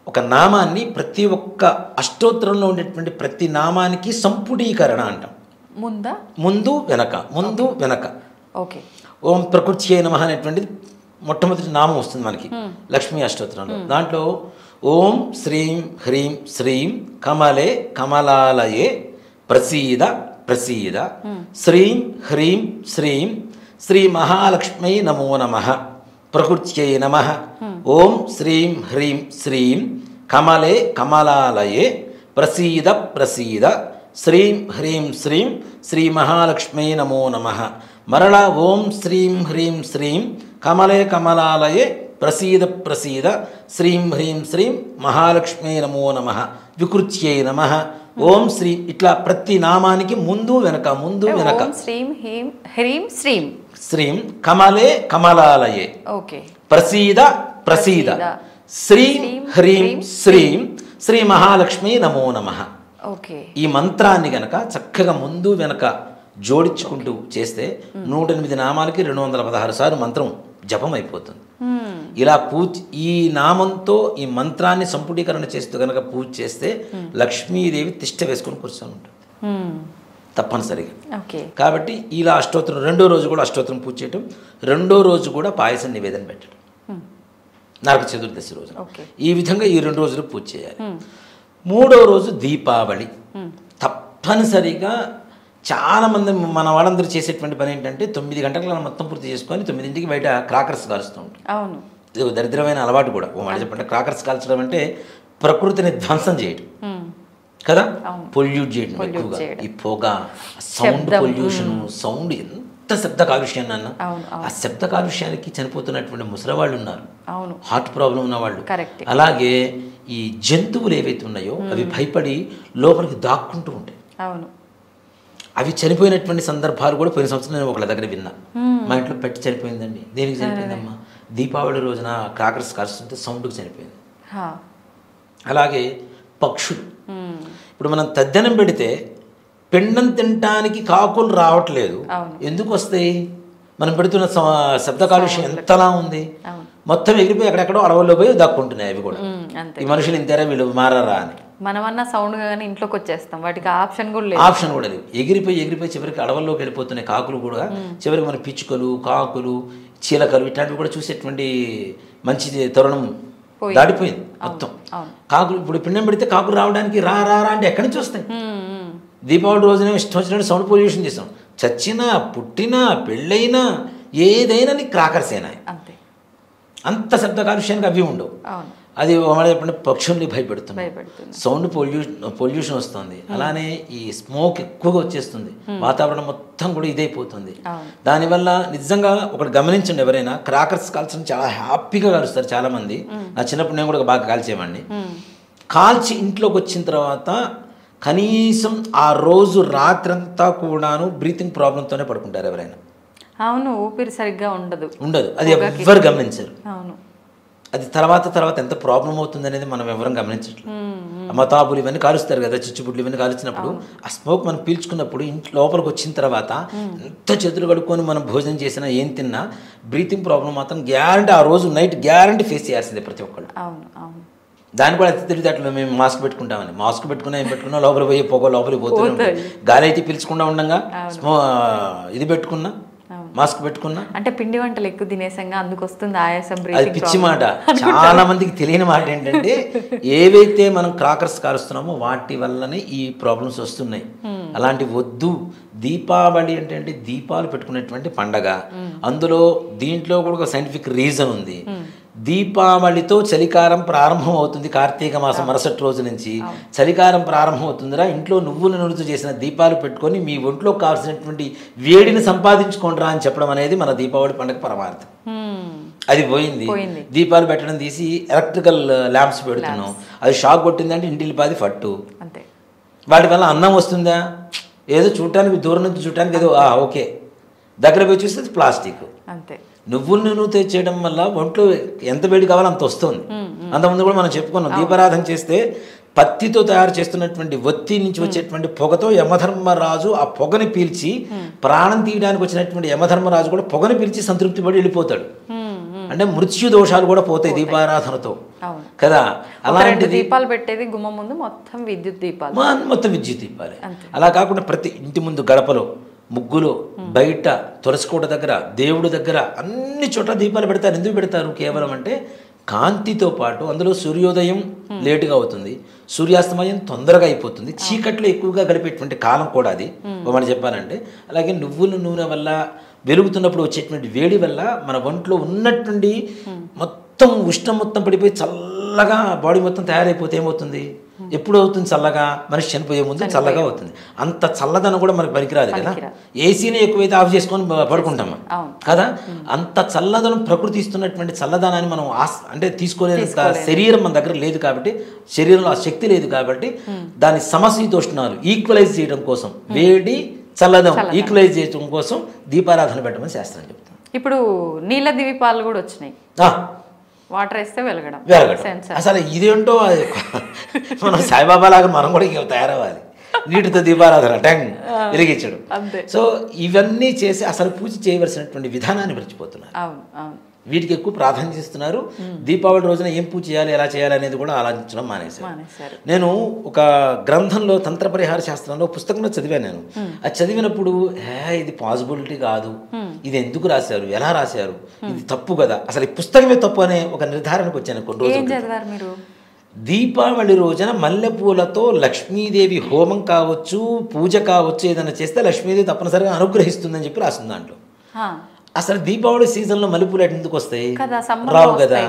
ఒక నామాన్ని ప్రతి ఒక్క అష్టోత్తరంలో ఉండేటువంటి ప్రతి నామానికి సంపుటీకరణ అంటాం. ముందు వెనక. ఓం ప్రకృత్యై నమః అనేటువంటిది మొట్టమొదటి నామం వస్తుంది మనకి లక్ష్మీ అష్టోత్తరంలో. దాంట్లో ఓం శ్రీం హ్రీం శ్రీం కమలే కమలాలయే ప్రసీద శ్రీం హ్రీం శ్రీం శ్రీ మహాలక్ష్మీ నమో నమః ప్రకృత్యై నమః. ఓం శ్రీం హ్రీం శ్రీం కమలే కమలాలయే ప్రసీద శ్రీం హ్రీం శ్రీం శ్రీ మహాలక్ష్మీ నమో నమః. మరలా ఓం శ్రీం హ్రీం శ్రీం కమలే కమలాలయే ప్రసీద శ్రీం హ్రీం శ్రీం మహాలక్ష్మీ నమో నమః వికృత్యై నమః. ఓం శ్రీ ఇట్లా ప్రతి నామానికి ముందు వెనక శ్రీం కమలే కమలాలయే ప్రసీద శ్రీం హ్రీం శ్రీం శ్రీ మహాలక్ష్మీ నమో నమః. ఈ మంత్రాన్ని గనక చక్కగా ముందు వెనక జోడించుకుంటూ చేస్తే 108 నామాలకి 216 సార్లు మంత్రం జపం అయిపోతుంది. ఇలా ఈ నామంతో ఈ మంత్రాన్ని సంపుటీకరణ చేస్తూ కనుక పూజ చేస్తే లక్ష్మీదేవి తిష్ట వేసుకొని కూర్చొని ఉంటుంది తప్పనిసరిగా. కాబట్టి ఇలా అష్టోత్తరం రెండో రోజు కూడా అష్టోత్తరం పూజ చేయటం, రెండో రోజు కూడా పాయసం నివేదన పెట్టడం నరక చతుర్దశి రోజు. ఈ విధంగా ఈ 2 రోజులు పూజ చేయాలి. మూడో రోజు దీపావళి. తప్పనిసరిగా చాలా మంది మన వాళ్ళందరూ చేసేటువంటి పని ఏంటంటే 9 గంటలకు మొత్తం పూర్తి చేసుకొని 9ంటికి బయట క్రాకర్స్ కాలుస్తూ ఉంటాం. ఇది దరిద్రమైన అలవాటు కూడా. ఓ మాట చెప్పంటే క్రాకర్స్ కాల్చడం అంటే ప్రకృతిని ధ్వంసం చేయడం కదా, పొల్యూట్ చేయడం ఎక్కువగా. ఈ పొగ, సౌండ్ పొల్యూషన్, సౌండ్ ఎంత శబ్ద కాలుష్యాన్ని అన్న, ఆ శబ్ద కాలుష్యానికి చనిపోతున్నటువంటి ముసలివాళ్ళు ఉన్నారు, హార్ట్ ప్రాబ్లం ఉన్నవాళ్ళు. అలాగే ఈ జంతువులు ఏవైతే ఉన్నాయో అవి భయపడి లోపలికి దాక్కుంటూ ఉంటాయి. అవి చనిపోయినటువంటి సందర్భాలు కూడా పోయిన సంవత్సరం నేను ఒకళ్ళ దగ్గర విన్నా. మా ఇంట్లో పెట్టి చనిపోయిందండి. దేనికి చనిపోయిందమ్మా? దీపావళి రోజున క్రాకర్స్ కాల్చుతుంటే సౌండ్కి చనిపోయింది. అలాగే పక్షులు, ఇప్పుడు మనం తద్దనం పెడితే పిండం తినటానికి కాకులు రావట్లేదు. ఎందుకు వస్తాయి? మనం పెడుతున్న శబ్ద కాలుష్యం ఎంతలా ఉంది. మొత్తం ఎగిరిపోయి ఎక్కడెక్కడో అడవుల్లో పోయి దాక్కుంటున్నాయి అవి కూడా. ఈ మనుషులు ఇంతేరా వీళ్ళు మారారా అని మనమన్నా సౌండ్ గానీ ఇంట్లోకి వచ్చేస్తాం, వాటికి ఆప్షన్ కూడా లేదు. ఎగిరిపోయి చివరికి అడవుల్లోకి వెళ్ళిపోతున్నాయి కాకులు కూడా. చివరికి మన పిచ్చుకలు, కాకులు, చీలకలు ఇట్లాంటివి కూడా చూసేటువంటి మంచి తరుణం దాడిపోయింది మొత్తం. కాకులు ఇప్పుడు పిండం పెడితే కాకులు రావడానికి రా అంటే ఎక్కడి నుంచి వస్తాయి? దీపావళి రోజున ఇష్టం వచ్చినట్టు సౌండ్ పొల్యూషన్ చేస్తాం. చచ్చినా, పుట్టినా, పెళ్ళైనా ఏదైనా నీకు క్రాకర్స్ అయినా అంత శబ్ద కాలుష్యానికి అవి ఉండవు. అది చెప్పండి పక్షుల్ని భయపెడుతుంది, సౌండ్ పొల్యూషన్ వస్తుంది. అలానే ఈ స్మోక్ ఎక్కువగా వచ్చేస్తుంది, వాతావరణం మొత్తం కూడా ఇదైపోతుంది. దానివల్ల నిజంగా ఒకటి గమనించండి, ఎవరైనా క్రాకర్స్ కాల్చడం చాలా హ్యాపీగా కాలుస్తారు చాలా మంది. నా చిన్నప్పుడు నేను కూడా బాగా కాల్చేవాడిని. కాల్చి ఇంట్లోకి వచ్చిన తర్వాత కనీసం ఆ రోజు రాత్రంతా కూడాను బ్రీతింగ్ ప్రాబ్లంతోనే పడుకుంటారు ఎవరైనా. అవును, ఊపిరి సరిగ్గా ఉండదు. అది ఎవరు గమనించారు. అది తర్వాత ఎంత ప్రాబ్లం అవుతుంది అనేది మనం ఎవరం గమనించట్లేదు. మతాబులు ఇవన్నీ కాలుస్తారు కదా, చిచ్చుబుడ్లు ఇవన్నీ కాల్చినప్పుడు ఆ స్మోక్ మనం పీల్చుకున్నప్పుడు ఇంట్లో లోపలికి వచ్చిన తర్వాత ఎంత చేతులు కడుక్కొని మనం భోజనం చేసినా ఏం తిన్నా బ్రీతింగ్ ప్రాబ్లం మాత్రం గ్యారంటీ ఆ రోజు నైట్ గ్యారంటీ ఫేస్ చేయాల్సిందే ప్రతి ఒక్కళ్ళు. దాన్ని కూడా అతి తెలివితేటలు మేము మాస్క్ పెట్టుకుంటామని, మాస్క్ పెట్టుకున్నా ఏం పెట్టుకున్నా లోపల పోయి పొగ లోపలికి పోతూనే ఉంటుంది. గాలి అయితే పీల్చకుండా ఉండగా ఇది పెట్టుకున్నా, మాస్క్ పెట్టుకున్నా. అంటే పిండి వంటలు ఎక్కువ తినేసంగా అందుకు వస్తుంది ఆయాసం. అది పిచ్చి మాట. చాలా మందికి తెలియని మాట ఏంటంటే ఏవైతే మనం క్రాకర్స్ కారుస్తున్నామో వాటి వల్లనే ఈ ప్రాబ్లమ్స్ వస్తున్నాయి. అలాంటి వద్దు. దీపావళి అంటే దీపాలు పెట్టుకునేటువంటి పండగ. అందులో దీంట్లో కూడా ఒక సైంటిఫిక్ రీజన్ ఉంది. దీపావళితో చలికాలం ప్రారంభం అవుతుంది. కార్తీక మాసం మరుసటి రోజు నుంచి చలికాలం ప్రారంభం అవుతుందిరా, ఇంట్లో నువ్వుల నూనెతో చేసిన దీపాలు పెట్టుకొని మీ ఒంట్లో కావాల్సినటువంటి వేడిని సంపాదించుకోండిరా అని చెప్పడం అనేది మన దీపావళి పండుగ పరమార్థం. అది పోయింది. దీపాలు పెట్టడం తీసి ఎలక్ట్రికల్ ల్యాంప్స్ పెడుతున్నాం. అది షాక్ కొట్టిందంటే ఇంటిల్లి పాది ఫట్టు. వాటి వల్ల అన్నం వస్తుందా? ఏదో చూడటానికి దూరం నుంచి చూడటానికి ఏదో ఓకే, దగ్గర పోయి చూస్తే ప్లాస్టిక్. అంతే. నువ్వుల నూనెతో చేయడం వల్ల ఒంట్లో ఎంత వేడి కావాలో అంత వస్తుంది. అంతకుముందు కూడా మనం చెప్పుకున్నాం, దీపారాధన చేస్తే పత్తితో తయారు చేస్తున్నటువంటి ఒత్తి నుంచి వచ్చేటువంటి పొగతో యమధర్మరాజు ఆ పొగని పీల్చి, ప్రాణం తీయడానికి వచ్చినటువంటి యమధర్మరాజు కూడా పొగని పీల్చి సంతృప్తి పడి వెళ్ళిపోతాడు. అంటే మృత్యు దోషాలు కూడా పోతాయి దీపారాధనతో కదా. అలాంటి దీపాలు పెట్టేది గుమ్మం ముందు మొత్తం విద్యుత్ దీపాలు, మొత్తం విద్యుత్ దీపాలే. అలా కాకుండా ప్రతి ఇంటి ముందు గడపలో, ముగ్గులో, బయట, తులసికోట దగ్గర, దేవుడి దగ్గర అన్ని చోట్ల దీపాలు పెడతారు. ఎందుకు పెడతారు? కేవలం అంటే కాంతితో పాటు అందులో సూర్యోదయం లేటుగా అవుతుంది, సూర్యాస్తమయం తొందరగా అయిపోతుంది, చీకట్లో ఎక్కువగా గడిపేటువంటి కాలం కూడా అది మనం చెప్పాలంటే. అలాగే నువ్వుల నూనె వల్ల వెలుగుతున్నప్పుడు వచ్చేటువంటి వేడి వల్ల మన ఒంట్లో ఉన్నటువంటి మొత్తం ఉష్ణం మొత్తం పడిపోయి చల్లగా బాడీ మొత్తం తయారైపోతే ఏమవుతుంది? ఎప్పుడు అవుతుంది చల్లగా? మనిషి చనిపోయే ముందు చల్లగా అవుతుంది. అంత చల్లదనం కూడా మనకు పనికిరాదు కదా. ఏసీని ఎక్కువైతే ఆఫ్ చేసుకొని పడుకుంటాం కదా. అంత చల్లదనం ప్రకృతి ఇస్తున్నటువంటి చల్లదనాన్ని మనం అంటే తీసుకునే శరీరం మన దగ్గర లేదు కాబట్టి, శరీరంలో ఆ శక్తి లేదు కాబట్టి, దాని సమశీతోష్ణాలు ఈక్వలైజ్ చేయడం కోసం, వేడి చల్లదనం ఈక్వలైజ్ చేయడం కోసం దీపారాధన పెట్టమని శాస్త్రం చెప్తాం. ఇప్పుడు నీళ్ళ దీపాలు కూడా వచ్చినాయి. వాటర్ వేస్తే వెలగడం. అసలు ఇదేంటో మనం సాయిబాబా లాగా మనం కూడా ఇంకా తయారవ్వాలి. నీటితో దీపారాధన ట్యాంగ్ వెలిగించడు. సో ఇవన్నీ చేసి అసలు పూజ చేయవలసినటువంటి విధానాన్ని మర్చిపోతున్నారు. వీటికి ఎక్కువ ప్రాధాన్యత ఇస్తున్నారు. దీపావళి రోజున ఏం పూజ చేయాలి, ఎలా చేయాలి అనేది కూడా ఆలోచించడం మానేశారు. నేను ఒక గ్రంథంలో తంత్ర పరిహార శాస్త్రంలో పుస్తకంలో చదివాను. నేను అది చదివినప్పుడు ఇది పాసిబిలిటీ కాదు, ఇది ఎందుకు రాశారు, ఎలా రాశారు, ఇది తప్పు కదా, అసలు ఈ పుస్తకమే తప్పు అనే ఒక నిర్ధారణకు వచ్చాను కొన్ని రోజులు. దీపావళి రోజున మల్లెపూలతో లక్ష్మీదేవి హోమం కావచ్చు, పూజ కావచ్చు, ఏదైనా చేస్తే లక్ష్మీదేవి తప్పనిసరిగా అనుగ్రహిస్తుందని చెప్పి రాస్తుంది దాంట్లో. అసలు దీపావళి సీజన్లో మల్లెపూలు ఎందుకు వస్తాయి? రావు కదా.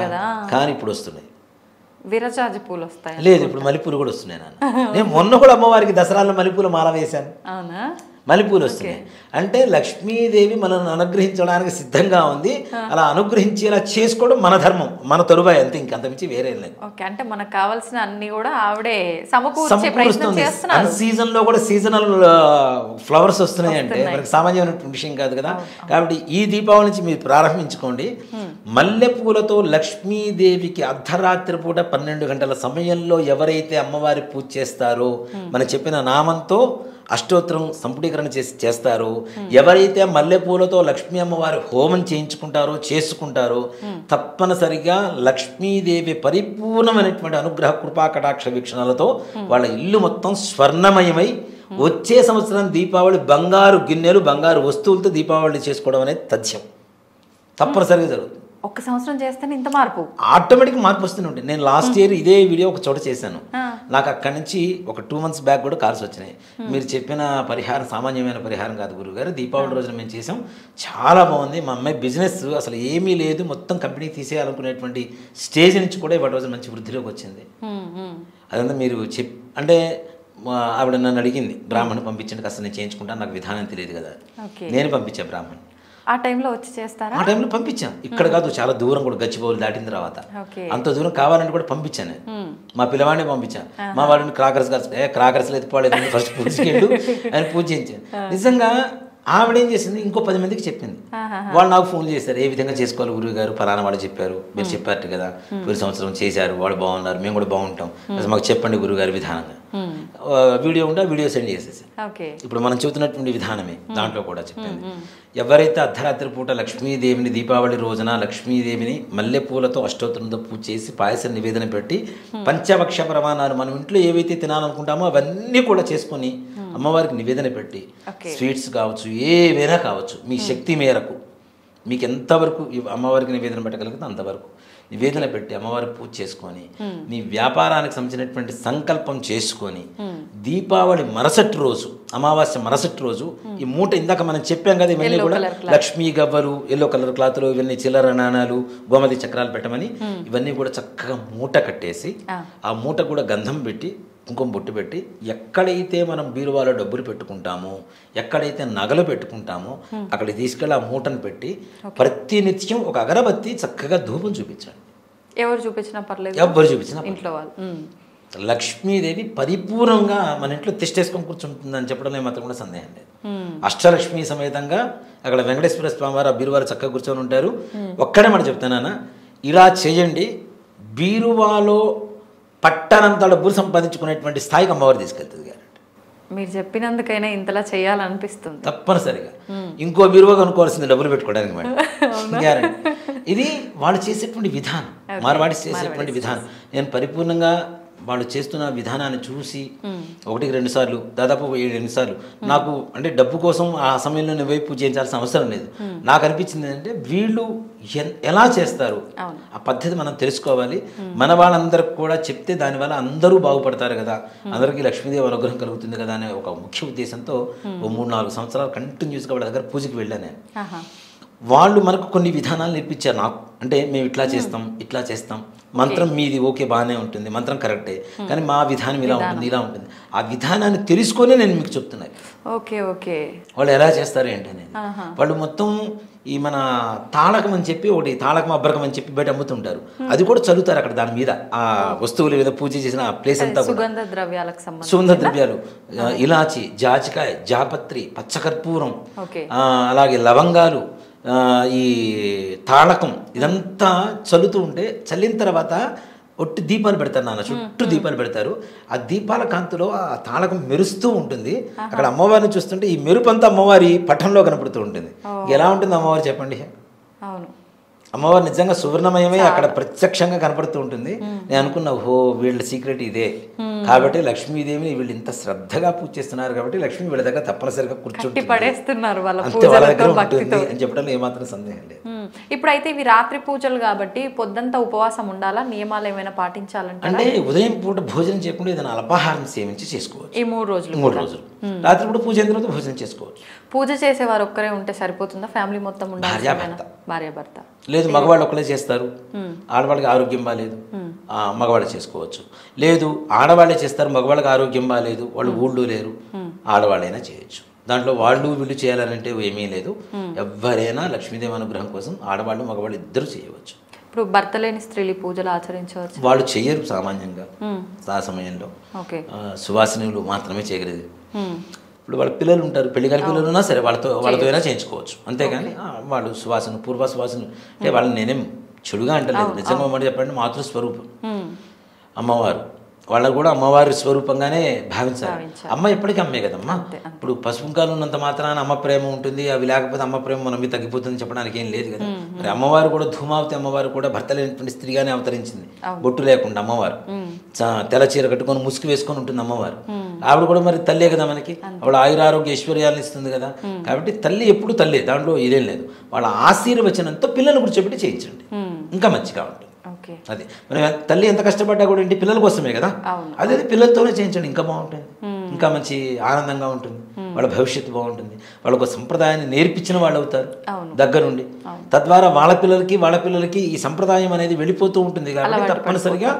కానీ ఇప్పుడు వస్తున్నాయి. విరజాజి పూలు వస్తాయి. లేదు, ఇప్పుడు మల్లెపూలు కూడా వస్తున్నాయి. నేను మొన్న కూడా అమ్మవారికి దసరాలో మల్లెపూల మాల వేశాను. మల్లెపూలు వస్తున్నాయి. అంటే లక్ష్మీదేవి మనల్ని అనుగ్రహించడానికి సిద్ధంగా ఉంది. అలా అనుగ్రహించేలా చేసుకోవడం మన ధర్మం, మన తరువాయి, అంతే, ఇంకంత మించి వేరే లేదు. అంటే మనకు కావాల్సిన అన్ని కూడా ఆవిడే సమకూర్చే ప్రయత్నం చేస్తున్నారు. అన్ సీజన్ లో కూడా సీజనల్ ఫ్లవర్స్ వస్తున్నాయి అంటే మనకి సామాన్యమైన విషయం కాదు కదా. కాబట్టి ఈ దీపావళి నుంచి మీరు ప్రారంభించుకోండి. మల్లెపూలతో లక్ష్మీదేవికి అర్ధరాత్రి పూట 12 గంటల సమయంలో ఎవరైతే అమ్మవారి పూజ చేస్తారో, మనం చెప్పిన నామంతో అష్టోత్తరం సంపుటీకరణ చేస్తారు, ఎవరైతే మల్లెపూలతో లక్ష్మీ అమ్మవారి హోమం చేసుకుంటారో తప్పనిసరిగా లక్ష్మీదేవి పరిపూర్ణమైనటువంటి అనుగ్రహ కృపా కటాక్ష వీక్షణలతో వాళ్ళ ఇల్లు మొత్తం స్వర్ణమయమై వచ్చే సంవత్సరం దీపావళి బంగారు గిన్నెలు, బంగారు వస్తువులతో దీపావళి చేసుకోవడం అనేది తథ్యం. తప్పనిసరిగా జరుగుతుంది. ఒక్క సంవత్సరం చేస్తేనే ఇంత మార్పు, ఆటోమేటిక్ మార్పు వస్తూనే ఉంటుంది. నేను లాస్ట్ ఇయర్ ఇదే వీడియో ఒక చోట చేశాను. నాకు అక్కడి నుంచి ఒక 2 months బ్యాక్ కూడా కాల్స్ వచ్చినాయి. మీరు చెప్పిన పరిహారం సామాన్యమైన పరిహారం కాదు గురువుగారు, దీపావళి రోజున మేము చేసాం, చాలా బాగుంది, మా అమ్మాయి బిజినెస్ అసలు ఏమీ లేదు, మొత్తం కంపెనీ తీసేయాలనుకునేటువంటి స్టేజ్ నుంచి కూడా ఇవాటి రోజు మంచి వృద్ధిలోకి వచ్చింది. అదంతా మీరు అంటే ఆవిడ నన్ను అడిగింది, బ్రాహ్మణ్ పంపించండి, కాస్త నేను చేయించుకుంటాను, నాకు విధానం తెలియదు కదా, నేను పంపించా బ్రాహ్మణ్. ఆ టైంలో వచ్చి చేస్తారా? ఆ టైంలో పంపించాను. ఇక్కడ కాదు, చాలా దూరం కూడా, గచ్చిబౌలి దాటిన తర్వాత అంత దూరం కావాలంటే కూడా పంపించాను. మా పిల్లవాడిని పంపించాను. మా వాడిని క్రాకర్స్ ఎత్తుకోలేదు, ఫస్ట్ పూజకెళ్ళు ఆయన పూజ చేయించాను. నిజంగా ఆవిడ ఏం చేసింది, ఇంకో 10 మందికి చెప్పింది. వాళ్ళు నాకు ఫోన్ చేశారు, ఏ విధంగా చేసుకోవాలి గురువు గారు, ఫలానా వాళ్ళు చెప్పారు, మీరు చెప్పారు కదా, 1 సంవత్సరం చేశారు, వాళ్ళు బాగున్నారు, మేము కూడా బాగుంటాం, మాకు చెప్పండి గురువు గారి విధానంగా. వీడియో ఉంటే వీడియో సెండ్ చేసేసి ఓకే ఇప్పుడు మనం చెబుతున్నటువంటి విధానమే దాంట్లో కూడా చెప్పింది. ఎవరైతే అర్ధరాత్రి పూట లక్ష్మీదేవిని దీపావళి రోజున లక్ష్మీదేవిని మల్లెపూలతో అష్టోత్తరంతో పూజ చేసి పాయసం నివేదన పెట్టి పంచభక్ష ప్రమాణాలు మనం ఇంట్లో ఏవైతే తినాలనుకుంటామో అవన్నీ కూడా చేసుకొని అమ్మవారికి నివేదన పెట్టి స్వీట్స్ కావచ్చు ఏవైనా కావచ్చు మీ శక్తి మేరకు మీకు ఎంతవరకు అమ్మవారికి నివేదన పెట్టగలిగితే అంతవరకు నివేదన పెట్టి అమ్మవారికి పూజ చేసుకొని మీ వ్యాపారానికి సంబంధించినటువంటి సంకల్పం చేసుకొని దీపావళి మరుసటి రోజు అమావాస్య మరుసటి రోజు ఈ మూట ఇందాక మనం చెప్పాం కదా ఇవన్నీ కూడా లక్ష్మీ గవ్వలు ఎల్లో కలర్ క్లాత్లు ఇవన్నీ చిల్లర నాణాలు గోమతి చక్రాలు పెట్టమని ఇవన్నీ కూడా చక్కగా మూట కట్టేసి ఆ మూట కూడా గంధం పెట్టి కుంకుమ బొట్టు పెట్టి ఎక్కడైతే మనం బీరువాలో డబ్బులు పెట్టుకుంటామో ఎక్కడైతే నగలు పెట్టుకుంటామో అక్కడికి తీసుకెళ్ళి ఆ మూటను పెట్టి ప్రతినిత్యం ఒక అగరబత్తి చక్కగా ధూపం చూపించండి. ఎవరు చూపించినా పర్లేదు, ఎవరు చూపించినా ఇంట్లో వాళ్ళు. లక్ష్మీదేవి పరిపూర్ణంగా మన ఇంట్లో తిష్టేసుకొని కూర్చుంటుందని చెప్పడంలో మాత్రం కూడా సందేహం లేదు. అష్టలక్ష్మి సమేతంగా అక్కడ వెంకటేశ్వర స్వామి వారు ఆ బీరువారు చక్కగా కూర్చొని ఉంటారు. ఒక్కడే మాట చెప్తానా, ఇలా చేయండి, బీరువాలో పట్టనంత డబ్బులు సంపాదించుకునేటువంటి స్థాయికి అమ్మవారు తీసుకెళ్తుంది. మీరు చెప్పినందుకైనా ఇంతలా చేయాలనిపిస్తుంది తప్పనిసరిగా. ఇంకో బీరువా కొనుక్కోవాల్సింది డబ్బులు పెట్టుకోవడానికి మేడం, గ్యారెంటీ. ఇది వాళ్ళు చేసేటువంటి విధానం, మార్వాడి చేసేటువంటి విధానం. నేను పరిపూర్ణంగా వాళ్ళు చేస్తున్న విధానాన్ని చూసి 1-2 సార్లు దాదాపు 7 సార్లు నాకు అంటే డబ్బు కోసం ఆ సమయంలో నేను వైపు చేయించాల్సిన అవసరం లేదు. నాకు అనిపించింది ఏంటంటే వీళ్ళు ఎలా చేస్తారు ఆ పద్ధతి మనం తెలుసుకోవాలి. మన వాళ్ళందరికి కూడా చెప్తే దానివల్ల అందరూ బాగుపడతారు కదా, అందరికీ లక్ష్మీదేవి అనుగ్రహం కలుగుతుంది కదా అనే ఒక ముఖ్య ఉద్దేశంతో 3-4 సంవత్సరాలు కంటిన్యూస్గా వాళ్ళ దగ్గర పూజకి వెళ్ళాను నేను. వాళ్ళు మనకు కొన్ని విధానాలు నేర్పించారు నాకు. అంటే మేము ఇట్లా చేస్తాం, ఇట్లా చేస్తాం, మంత్రం మీది ఓకే బాగానే ఉంటుంది, మంత్రం కరెక్టే, కానీ మా విధానం ఇలా ఉంటుంది, ఇలా ఉంటుంది. ఆ విధానాన్ని తెలుసుకొని నేను మీకు చెప్తున్నాను. ఓకే ఓకే వాళ్ళు ఎలా చేస్తారు ఏంటి అనేది. వాళ్ళు మొత్తం ఈ మన తాళకం అని చెప్పి ఒకటి తాళకం అబ్బరకం అని చెప్పి బయట అమ్ముతుంటారు, అది కూడా చల్లుతారు అక్కడ దాని మీద ఆ వస్తువుల మీద పూజ చేసిన ఆ ప్లేస్ అంతా. సుగంధ ద్రవ్యాలకు సంబంధించి సుగంధ ద్రవ్యాలు, ఇలాచి, జాజికాయ, జాపత్రి, పచ్చకర్పూరం, అలాగే లవంగాలు, ఈ తాళకం ఇదంతా చల్లుతూ ఉంటే చల్లిన తర్వాత ఒట్టి దీపాలు పెడతారు నాన్న, చుట్టూ దీపాలు పెడతారు. ఆ దీపాల కాంతిలో ఆ తాళకం మెరుస్తూ ఉంటుంది. అక్కడ అమ్మవారిని చూస్తుంటే ఈ మెరుపు అంతా అమ్మవారి పట్టంలో కనపడుతూ ఉంటుంది. ఎలా ఉంటుంది అమ్మవారు చెప్పండి. అవును, అమ్మవారు నిజంగా సువర్ణమయమే అక్కడ ప్రత్యక్షంగా కనపడుతూ ఉంటుంది. నేను అనుకున్నా ఓహో వీళ్ళ సీక్రెట్ ఇదే కాబట్టి లక్ష్మీదేవిని వీళ్ళు ఇంత శ్రద్ధగా పూజ చేస్తున్నారు కాబట్టి లక్ష్మీ వీళ్ళ దగ్గర తప్పనిసరిగా కూర్చుంటుంది, అంతే వాళ్ళ దగ్గర ఉంటుంది అని చెప్పడంలో ఏమాత్రం సందేహం లేదు. ఇప్పుడైతే ఇవి రాత్రి పూజలు కాబట్టి పొద్దంతా ఉపవాసం ఉండాలా, నియమాలు ఏమైనా పాటించాలంటే? అంటే ఉదయం పూట భోజనం చేయకుండా ఏదైనా అల్పాహారం సేవించి చేసుకోవచ్చు ఈ 3 రోజులు. 3 రోజులు రాత్రి పూట పూజ అయిన తర్వాత భోజనం చేసుకోవచ్చు. పూజ చేసేవారు ఒక్కరే ఉంటే సరిపోతుందా, ఫ్యామిలీ మొత్తం ఉండాలి? భార్యాభర్త లేదు, మగవాళ్ళు ఒకళ్ళే చేస్తారు, ఆడవాళ్ళకి ఆరోగ్యం బాగాలేదు, మగవాళ్ళు చేసుకోవచ్చు. లేదు ఆడవాళ్ళే చేస్తారు, మగవాళ్ళకి ఆరోగ్యం బాగాలేదు, వాళ్ళు ఊళ్ళో లేరు, ఆడవాళ్ళైనా చేయొచ్చు. దాంట్లో వాళ్ళు వీళ్ళు చేయాలంటే ఏమీ లేదు. ఎవరైనా లక్ష్మీదేవి అనుగ్రహం కోసం ఆడవాళ్ళు మగవాళ్ళు ఇద్దరు చేయవచ్చు. ఇప్పుడు భర్త లేని స్త్రీలు పూజలు ఆచరించవచ్చు? వాళ్ళు చేయరు సామాన్యంగా ఆ సమయంలో, సువాసినులు మాత్రమే చేయగలరు. ఇప్పుడు వాళ్ళ పిల్లలు ఉంటారు, పెళ్లిగారి పిల్లలు ఉన్నా సరే వాళ్ళతో అయినా చేయించుకోవచ్చు. అంతేగాని వాళ్ళు సువాసన పూర్వ సువాసన అంటే వాళ్ళని నేనేం చెడుగా అంటలేదు. నిజంగా మాట చెప్పండి, మాతృస్వరూపం అమ్మవారు, వాళ్ళకు కూడా అమ్మవారి స్వరూపంగానే భావించాలి. అమ్మ ఎప్పటికీ అమ్మే కదమ్మా. ఇప్పుడు పసుపుంకాలు ఉన్నంత మాత్రాన అమ్మ ప్రేమ ఉంటుంది, అవి లేకపోతే అమ్మ ప్రేమ మన మీద తగ్గిపోతుంది చెప్పడానికి ఏం లేదు కదా. మరి అమ్మవారు కూడా ధూమావతి అమ్మవారు కూడా భర్త లేనటువంటి స్త్రీగానే అవతరించింది, బొట్టు లేకుండా అమ్మవారు. తెల్ల చీర కట్టుకొని ముసుగు వేసుకొని ఉంటుంది అమ్మవారు. ఆవిడ కూడా మరి తల్లే కదా మనకి, ఆవిడ ఆయురారోగ్య ఐశ్వర్యాలను ఇస్తుంది కదా. కాబట్టి తల్లి ఎప్పుడు తల్లే, దాంట్లో ఇదేం లేదు. వాళ్ళ ఆశీర్వచనంతో పిల్లలు కూర్చోబెట్టి చేయించండి, ఇంకా మంచిగా ఉంటుంది. అది మనం తల్లి ఎంత కష్టపడ్డా కూడా ఏంటి పిల్లల కోసమే కదా, అదే పిల్లలతోనే చేయించండి, ఇంకా బాగుంటుంది, ఇంకా మంచి ఆనందంగా ఉంటుంది, వాళ్ళ భవిష్యత్తు బాగుంటుంది. వాళ్ళకు సంప్రదాయాన్ని నేర్పించిన వాళ్ళు అవుతారు దగ్గరుండి. తద్వారా వాళ్ళ పిల్లలకి ఈ సంప్రదాయం అనేది వెళ్ళిపోతూ ఉంటుంది. కాబట్టి తప్పనిసరిగా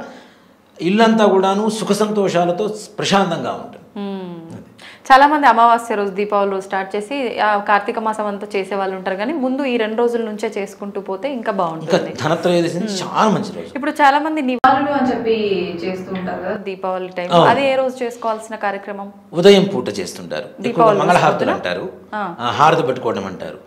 ఇల్లంతా కూడాను సుఖ సంతోషాలతో ప్రశాంతంగా ఉంటుంది. చాలా మంది అమావాస్య రోజు దీపావళి రోజు స్టార్ట్ చేసి కార్తీక మాసం అంతా చేసే వాళ్ళు ఉంటారు, కానీ ముందు ఈ 2 రోజుల నుంచే చేసుకుంటూ పోతే ఇంకా బాగుంటుంది. ధనత్రయోదశి చాలా మంచి రోజు. ఇప్పుడు చాలా మంది నివాళులు అని చెప్పి చేస్తూ ఉంటారు కదా దీపావళి టైం, అది ఏ రోజు చేసుకోవాల్సిన కార్యక్రమం? ఉదయం పూట చేస్తుంటారు. మంగళహారతులు అంటారు, హారతి పట్టుకోవడం అంటారు.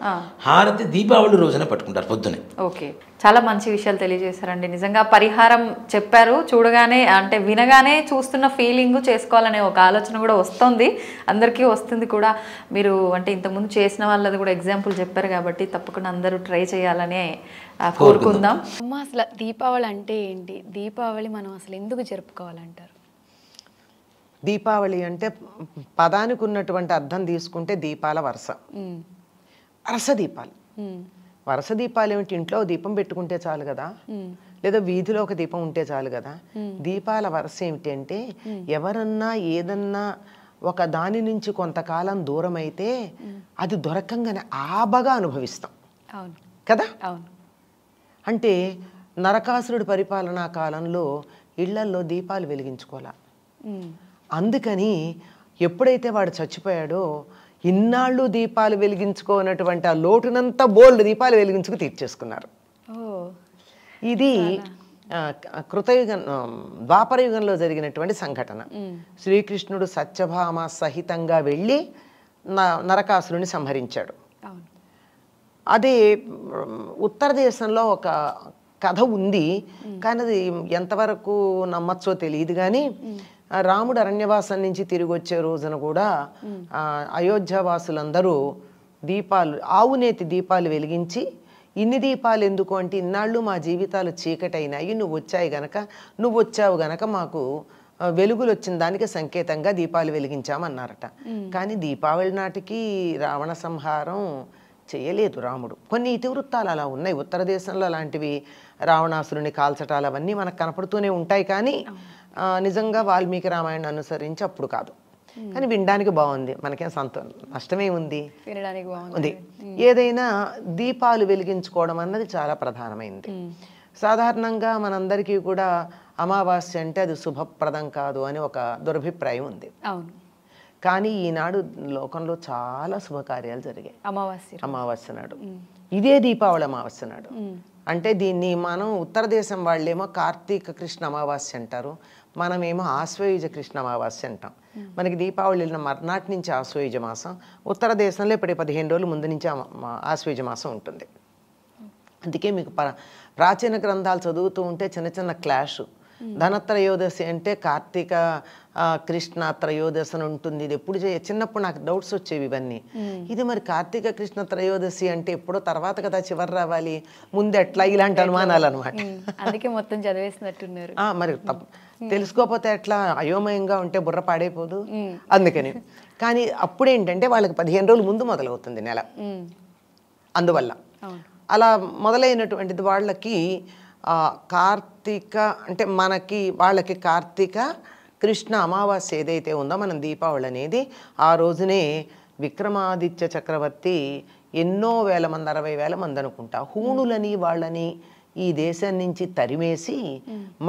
హారతి దీపావళి రోజున పట్టుకుంటారు పొద్దునే. ఓకే, చాలా మంచి విషయాలు తెలియజేశారండి. నిజంగా పరిహారం చెప్పారు, చూడగానే అంటే వినగానే చూస్తున్న ఫీలింగ్ చేసుకోవాలనే ఒక ఆలోచన కూడా వస్తుంది, అందరికీ వస్తుంది కూడా. మీరు అంటే ఇంతకుముందు చేసిన వాళ్ళది కూడా ఎగ్జాంపుల్ చెప్పారు కాబట్టి తప్పకుండా అందరూ ట్రై చేయాలని కోరుకుందాం. అమ్మ, అసలు దీపావళి అంటే ఏంటి? దీపావళి మనం అసలు ఎందుకు జరుపుకోవాలంటారు? దీపావళి అంటే పదానికి ఉన్నటువంటి అర్థం తీసుకుంటే దీపాల వరుస, వరుస దీపాలు. వరుస దీపాలు ఏమిటి? ఇంట్లో దీపం పెట్టుకుంటే చాలు కదా, లేదా వీధిలో ఒక దీపం ఉంటే చాలు కదా. దీపాల వరుస ఏమిటి అంటే ఎవరన్నా ఏదన్నా ఒక దాని నుంచి కొంతకాలం దూరం అయితే అది దొరకంగానే ఆబగా అనుభవిస్తాం కదా. అంటే నరకాసురుడి పరిపాలనా కాలంలో ఇళ్లల్లో దీపాలు వెలిగించుకోవాలా. అందుకని ఎప్పుడైతే వాడు చచ్చిపోయాడో ఇన్నాళ్ళు దీపాలు వెలిగించుకోనటువంటి ఆ లోటునంతా బోల్డ్ దీపాలు వెలిగించుకు తీర్చేసుకున్నారు. ఇది కృతయుగం ద్వాపరయుగంలో జరిగినటువంటి సంఘటన. శ్రీకృష్ణుడు సత్యభామ సహితంగా వెళ్ళి నరకాసురుని సంహరించాడు. అదే ఉత్తర దేశంలో ఒక కథ ఉంది, కానీ అది ఎంతవరకు నమ్మచ్చో తెలియదు. కానీ రాముడు అరణ్యవాసం నుంచి తిరిగి వచ్చే రోజున కూడా అయోధ్యవాసులందరూ దీపాలు, ఆవునేతి దీపాలు వెలిగించి, ఇన్ని దీపాలు ఎందుకు అంటే ఇన్నాళ్ళు మా జీవితాలు చీకటైనాయి, నువ్వు వచ్చావు గనక మాకు వెలుగులు వచ్చిన దానికి సంకేతంగా దీపాలు వెలిగించామన్నారట. కానీ దీపావళి నాటికి రావణ సంహారం చేయలేదు రాముడు. కొన్ని ఇతివృత్తాలు అలా ఉన్నాయి ఉత్తర దేశంలో, అలాంటివి రావణాసురుని కాల్చటాలు అవన్నీ మనకు కనపడుతూనే ఉంటాయి. కానీ నిజంగా వాల్మీకి రామాయణం అనుసరించి అప్పుడు కాదు. కానీ వినడానికి బాగుంది, మనకేం నష్టమే ఉంది, ఉంది. ఏదైనా దీపాలు వెలిగించుకోవడం అన్నది చాలా ప్రధానమైంది. సాధారణంగా మనందరికీ కూడా అమావాస్య అంటే అది శుభప్రదం కాదు అని ఒక దురభిప్రాయం ఉంది. కానీ ఈనాడు లోకంలో చాలా శుభకార్యాలు జరిగాయి అమావాస్య నాడు. ఇదే దీపావళి అమావాస్య నాడు. అంటే దీన్ని మనం ఉత్తర దేశం వాళ్ళేమో కార్తీక కృష్ణ అమావాస్య అంటారు, మనమేమో ఆశ్వయుజ కృష్ణ అమావాస్య అంటాం. మనకి దీపావళి వెళ్ళిన మర్నాటి నుంచి ఆశ్వయుజ మాసం, ఉత్తర దేశంలో ఇప్పుడు 15 రోజుల ముందు నుంచి ఆశ్వయుజ మాసం ఉంటుంది. అందుకే మీకు ప్రాచీన గ్రంథాలు చదువుతూ ఉంటే చిన్న చిన్న క్లాష్. ధనత్రయోదశి అంటే కార్తీక కృష్ణ త్రయోదశి అని ఉంటుంది. ఇది ఎప్పుడు చిన్నప్పుడు నాకు డౌట్స్ వచ్చేవి ఇవన్నీ. ఇది మరి కార్తీక కృష్ణ త్రయోదశి అంటే ఎప్పుడో తర్వాత కదా చివరి రావాలి, ముందు ఎట్లా, ఇలాంటి అనుమానాలు అనమాట. అందుకే మొత్తం చదివేసినట్టున్నారు. మరి తెలుసుకోకపోతే ఎట్లా, అయోమయంగా ఉంటే బుర్ర పాడైపోదు, అందుకని. కానీ అప్పుడేంటంటే వాళ్ళకి 15 రోజుల ముందు మొదలవుతుంది నెల. అందువల్ల అలా మొదలైనటువంటిది వాళ్ళకి కార్తీక అంటే వాళ్ళకి కార్తీక కృష్ణ అమావాస్య ఏదైతే ఉందో, మనం దీపావళి అనేది ఆ రోజునే విక్రమాదిత్య చక్రవర్తి ఎన్నో వేల మంది, 60,000 మంది అనుకుంటా, హూణులని వాళ్ళని ఈ దేశం నుంచి తరిమేసి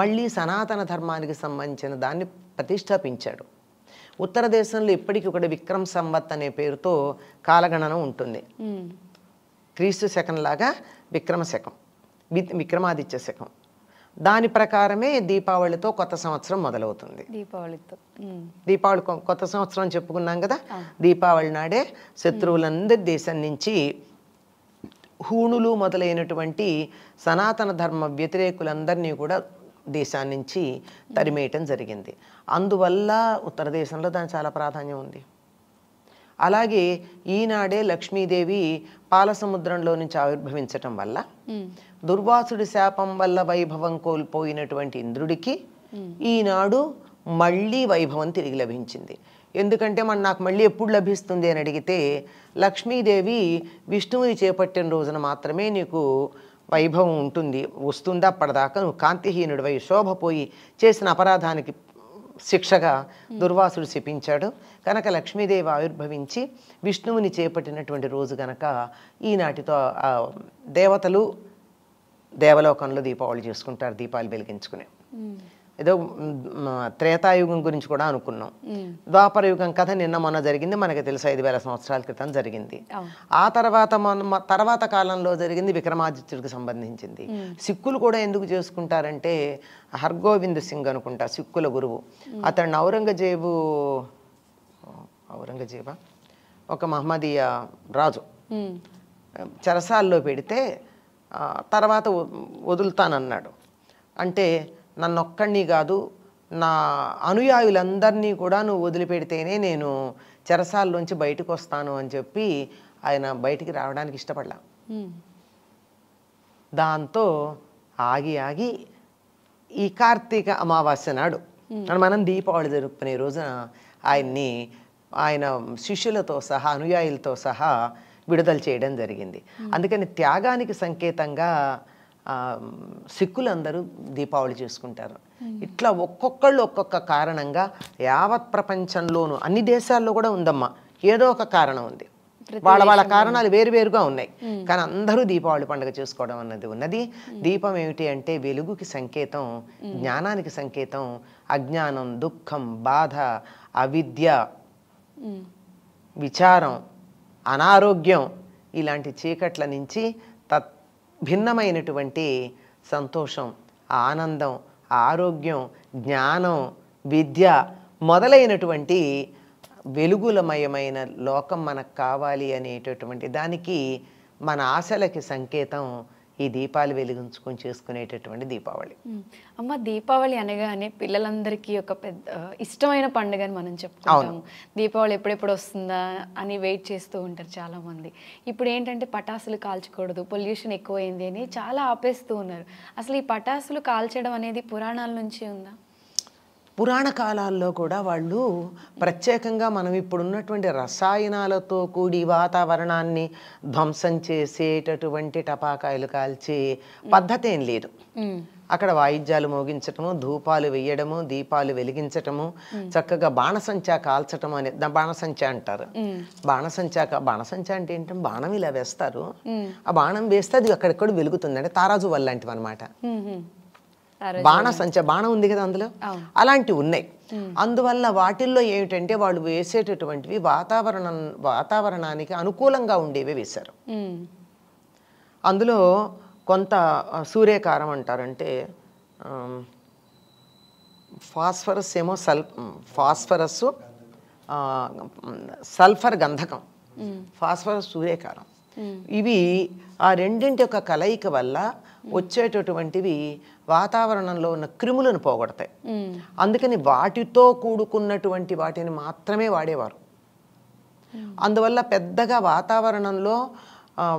మళ్ళీ సనాతన ధర్మానికి సంబంధించిన దాన్ని ప్రతిష్టాపించాడు. ఉత్తర దేశంలో ఇప్పటికీ ఒకటి విక్రమ్ సంవత్ అనే పేరుతో కాలగణన ఉంటుంది. క్రీస్తు శకం లాగా విక్రమ శకం, విక్రమాదిత్య శకం. దాని ప్రకారమే దీపావళితో కొత్త సంవత్సరం మొదలవుతుంది. దీపావళి కొత్త సంవత్సరం చెప్పుకున్నాం కదా. దీపావళి నాడే శత్రువులందరి దేశం నుంచి, హూణులు మొదలైనటువంటి సనాతన ధర్మ వ్యతిరేకులందరినీ కూడా దేశాన్ని నుంచి తరిమేయటం జరిగింది. అందువల్ల ఉత్తర దేశంలో దాని చాలా ప్రాధాన్యం ఉంది. అలాగే ఈనాడే లక్ష్మీదేవి పాలసముద్రంలో నుంచి ఆవిర్భవించటం వల్ల దుర్వాసుడి శాపం వల్ల వైభవం కోల్పోయినటువంటి ఇంద్రుడికి ఈనాడు మళ్ళీ వైభవం తిరిగి లభించింది. ఎందుకంటే నాకు మళ్ళీ ఎప్పుడు లభిస్తుంది అని అడిగితే, లక్ష్మీదేవి విష్ణువుని చేపట్టిన రోజున మాత్రమే నీకు వైభవం వస్తుంది. అప్పటిదాకా నువ్వు కాంతిహీనుడివై శోభపోయి చేసిన అపరాధానికి శిక్షగా దుర్వాసుడు శపించాడు. కనుక లక్ష్మీదేవి ఆవిర్భవించి విష్ణువుని చేపట్టినటువంటి రోజు గనక ఈనాటితో దేవతలు దేవలోకంలో దీపావళి చేసుకుంటారు, దీపాలు వెలిగించుకుని. ఏదో త్రేతాయుగం గురించి కూడా అనుకున్నాం. ద్వాపరయుగం కథ నిన్న మొన్న జరిగింది, మనకి తెలుసు 5,000 సంవత్సరాల క్రితం జరిగింది. ఆ తర్వాత కాలంలో జరిగింది విక్రమాదిత్యుడికి సంబంధించింది. సిక్కులు కూడా ఎందుకు చేసుకుంటారంటే, హర్గోవింద్ సింగ్ అనుకుంటా సిక్కుల గురువు, అతన్ని ఔరంగజేబా ఒక మహమ్మదీయ రాజు చెరసాల్లో పెడితే తర్వాత వదులుతానన్నాడు. అంటే నన్నొక్కడిని కాదు, నా అనుయాయులందరినీ కూడా నువ్వు వదిలిపెడితేనే నేను చెరసాల్లోంచి బయటకు వస్తాను అని చెప్పి ఆయన బయటికి రావడానికి ఇష్టపడలా. దాంతో ఆగి ఈ కార్తీక అమావాస్య నాడు మనం దీపావళి జరుపుకునే రోజున ఆయన్ని ఆయన శిష్యులతో సహా అనుయాయులతో సహా విడుదల చేయడం జరిగింది. అందుకని త్యాగానికి సంకేతంగా సిక్కులందరూ దీపావళి చేసుకుంటారు. ఇట్లా ఒక్కొక్కళ్ళు ఒక్కొక్క కారణంగా యావత్ ప్రపంచంలోనూ అన్ని దేశాల్లో కూడా ఉందమ్మా, ఏదో ఒక కారణం ఉంది. వాళ్ళ కారణాలు వేరువేరుగా ఉన్నాయి, కానీ అందరూ దీపావళి పండుగ చేసుకోవడం అన్నది ఉన్నది. దీపం ఏమిటి అంటే వెలుగుకి సంకేతం, జ్ఞానానికి సంకేతం. అజ్ఞానం, దుఃఖం, బాధ, అవిద్య, విచారం, అనారోగ్యం ఇలాంటి చీకట్ల నుంచి భిన్నమైనటువంటి సంతోషం, ఆనందం, ఆరోగ్యం, జ్ఞానం, విద్య మొదలైనటువంటి వెలుగులమయమైన లోకం మనకు కావాలి అనేటటువంటి దానికి మన ఆశలకి సంకేతం ఈ దీపాలు వెలిగించుకొని చేసుకునేటటువంటి దీపావళి. అమ్మ, దీపావళి అనగానే పిల్లలందరికీ ఒక పెద్ద ఇష్టమైన పండుగ అని మనం చెప్పుకుంటాము. దీపావళి ఎప్పుడెప్పుడు వస్తుందా అని వెయిట్ చేస్తూ ఉంటారు చాలామంది. ఇప్పుడు ఏంటంటే పటాసులు కాల్చకూడదు, పొల్యూషన్ ఎక్కువైంది అని చాలా ఆపేస్తూ ఉన్నారు. అసలు ఈ పటాసులు కాల్చడం అనేది పురాణాల నుంచి ఉందా? పురాణ కాలాల్లో కూడా వాళ్ళు ప్రత్యేకంగా మనం ఇప్పుడున్నటువంటి రసాయనాలతో కూడి వాతావరణాన్ని ధ్వంసం చేసేటటువంటి టపాకాయలు కాల్చే పద్ధతి ఏం లేదు. అక్కడ వాయిద్యాలు మోగించటము, ధూపాలు వేయడము, దీపాలు వెలిగించటము, చక్కగా బాణసంచా కాల్చటం అనే బాణసంచా అంటారు. బాణసంచా అంటే ఏంటంటే బాణం ఇలా వేస్తారు, ఆ బాణం వేస్తే అది అక్కడెక్కడ వెలుగుతుంది. అంటే తారాజు వల్ల లాంటివి అనమాట. బాణం ఉంది కదా అందులో, అలాంటివి ఉన్నాయి. అందువల్ల వాటిల్లో ఏమిటంటే వాళ్ళు వేసేటటువంటివి వాతావరణానికి అనుకూలంగా ఉండేవి వేశారు. అందులో కొంత సూర్యకారం అంటారంటే ఫాస్ఫరస్ ఏమో ఫాస్ఫరస్, సల్ఫర్ గంధకం, ఫాస్ఫరస్ సూర్యకారం. ఇవి ఆ రెండింటి యొక్క కలయిక వల్ల వచ్చేటటువంటివి వాతావరణంలో ఉన్న క్రిములను పోగొడతాయి. అందుకని వాటితో కూడుకున్నటువంటి వాటిని మాత్రమే వాడేవారు. అందువల్ల పెద్దగా వాతావరణంలో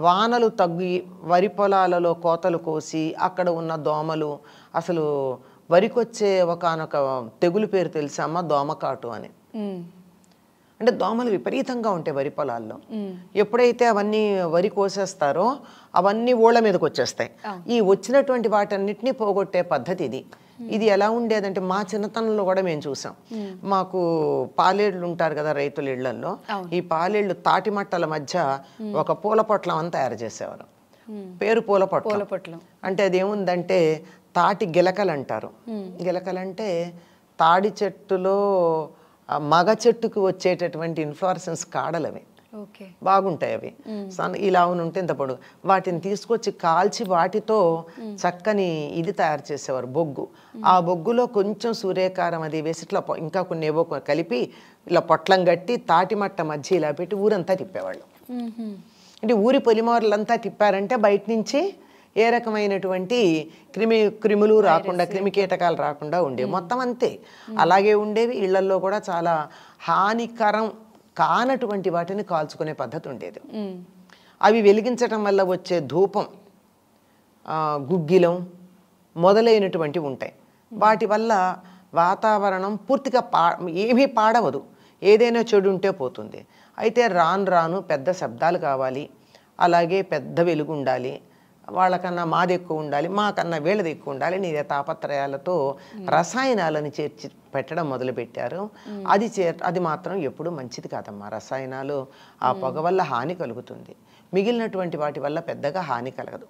వానలు తగ్గి వరి పొలాలలో కోతలు కోసి అక్కడ ఉన్న దోమలు, అసలు వరికొచ్చే ఒకనొక తెగులు పేరు తెలుసమ్మా, దోమకాటు అని. అంటే దోమలు విపరీతంగా ఉంటాయి వరి పొలాల్లో. ఎప్పుడైతే అవన్నీ వరి కోసేస్తారో అవన్నీ ఓళ్ళ మీదకి వచ్చేస్తాయి. ఈ వచ్చినటువంటి వాటన్నిటినీ పోగొట్టే పద్ధతి ఇది. ఇది ఎలా ఉండేదంటే మా చిన్నతనంలో కూడా మేము చూసాం. మాకు పాలేళ్ళు ఉంటారు కదా రైతుల ఇళ్లలో, ఈ పాలేళ్ళు తాటి మట్టల మధ్య ఒక పూల పొట్లం అని తయారు చేసేవారు. పేరు పూల పొట్లం. అంటే అదేముందంటే తాటి గిలకలు అంటారు. గిలకలంటే తాడి చెట్టులో మగ చెట్టుకు వచ్చేటటువంటి ఇన్ఫ్లోరసెన్స్ కాడలు అవి, బాగుంటాయి అవి. ఇలా ఉంటే ఇంత పొడుగు. వాటిని తీసుకొచ్చి కాల్చి వాటితో చక్కని ఇది తయారు చేసేవారు, బొగ్గు. ఆ బొగ్గులో కొంచెం సూర్యకారం అది వేసి ఇట్లా ఇంకా కొన్ని ఏవో కలిపి ఇలా పొట్లం కట్టి తాటి మట్ట మధ్య ఇలా పెట్టి ఊరంతా తిప్పేవాళ్ళు. అంటే ఊరి పొలిమోర్లంతా తిప్పారంటే బయట నుంచి ఏ రకమైనటువంటి క్రిములు రాకుండా, క్రిమికీటకాలు రాకుండా ఉండేవి. మొత్తం అంతే అలాగే ఉండేవి. ఇళ్లల్లో కూడా చాలా హానికరం కానటువంటి వాటిని కాల్చుకునే పద్ధతి ఉండేది. అవి వెలిగించటం వల్ల వచ్చే ధూపం, గుగ్గిలం మొదలైనటువంటివి ఉంటాయి. వాటి వల్ల వాతావరణం పూర్తిగా ఏమీ పాడవదు, ఏదైనా చెడు ఉంటే పోతుంది. అయితే రాను పెద్ద శబ్దాలు కావాలి, అలాగే పెద్ద వెలుగు ఉండాలి, వాళ్ళకన్నా మాది ఎక్కువ ఉండాలి, మాకన్నా వీళ్ళది ఎక్కువ ఉండాలి, నీ తాపత్రయాలతో రసాయనాలను చేర్చి పెట్టడం మొదలుపెట్టారు. అది మాత్రం ఎప్పుడు మంచిది కాదమ్మా. రసాయనాలు ఆ పొగ వల్ల హాని కలుగుతుంది, మిగిలినటువంటి వాటి వల్ల పెద్దగా హాని కలగదు.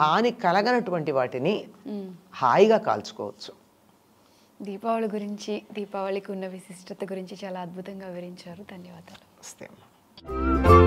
హాని కలగనటువంటి వాటిని హాయిగా కాల్చుకోవచ్చు. దీపావళి గురించి, దీపావళికి ఉన్న విశిష్టత గురించి చాలా అద్భుతంగా వివరించారు. ధన్యవాదాలు. నమస్తే అమ్మా.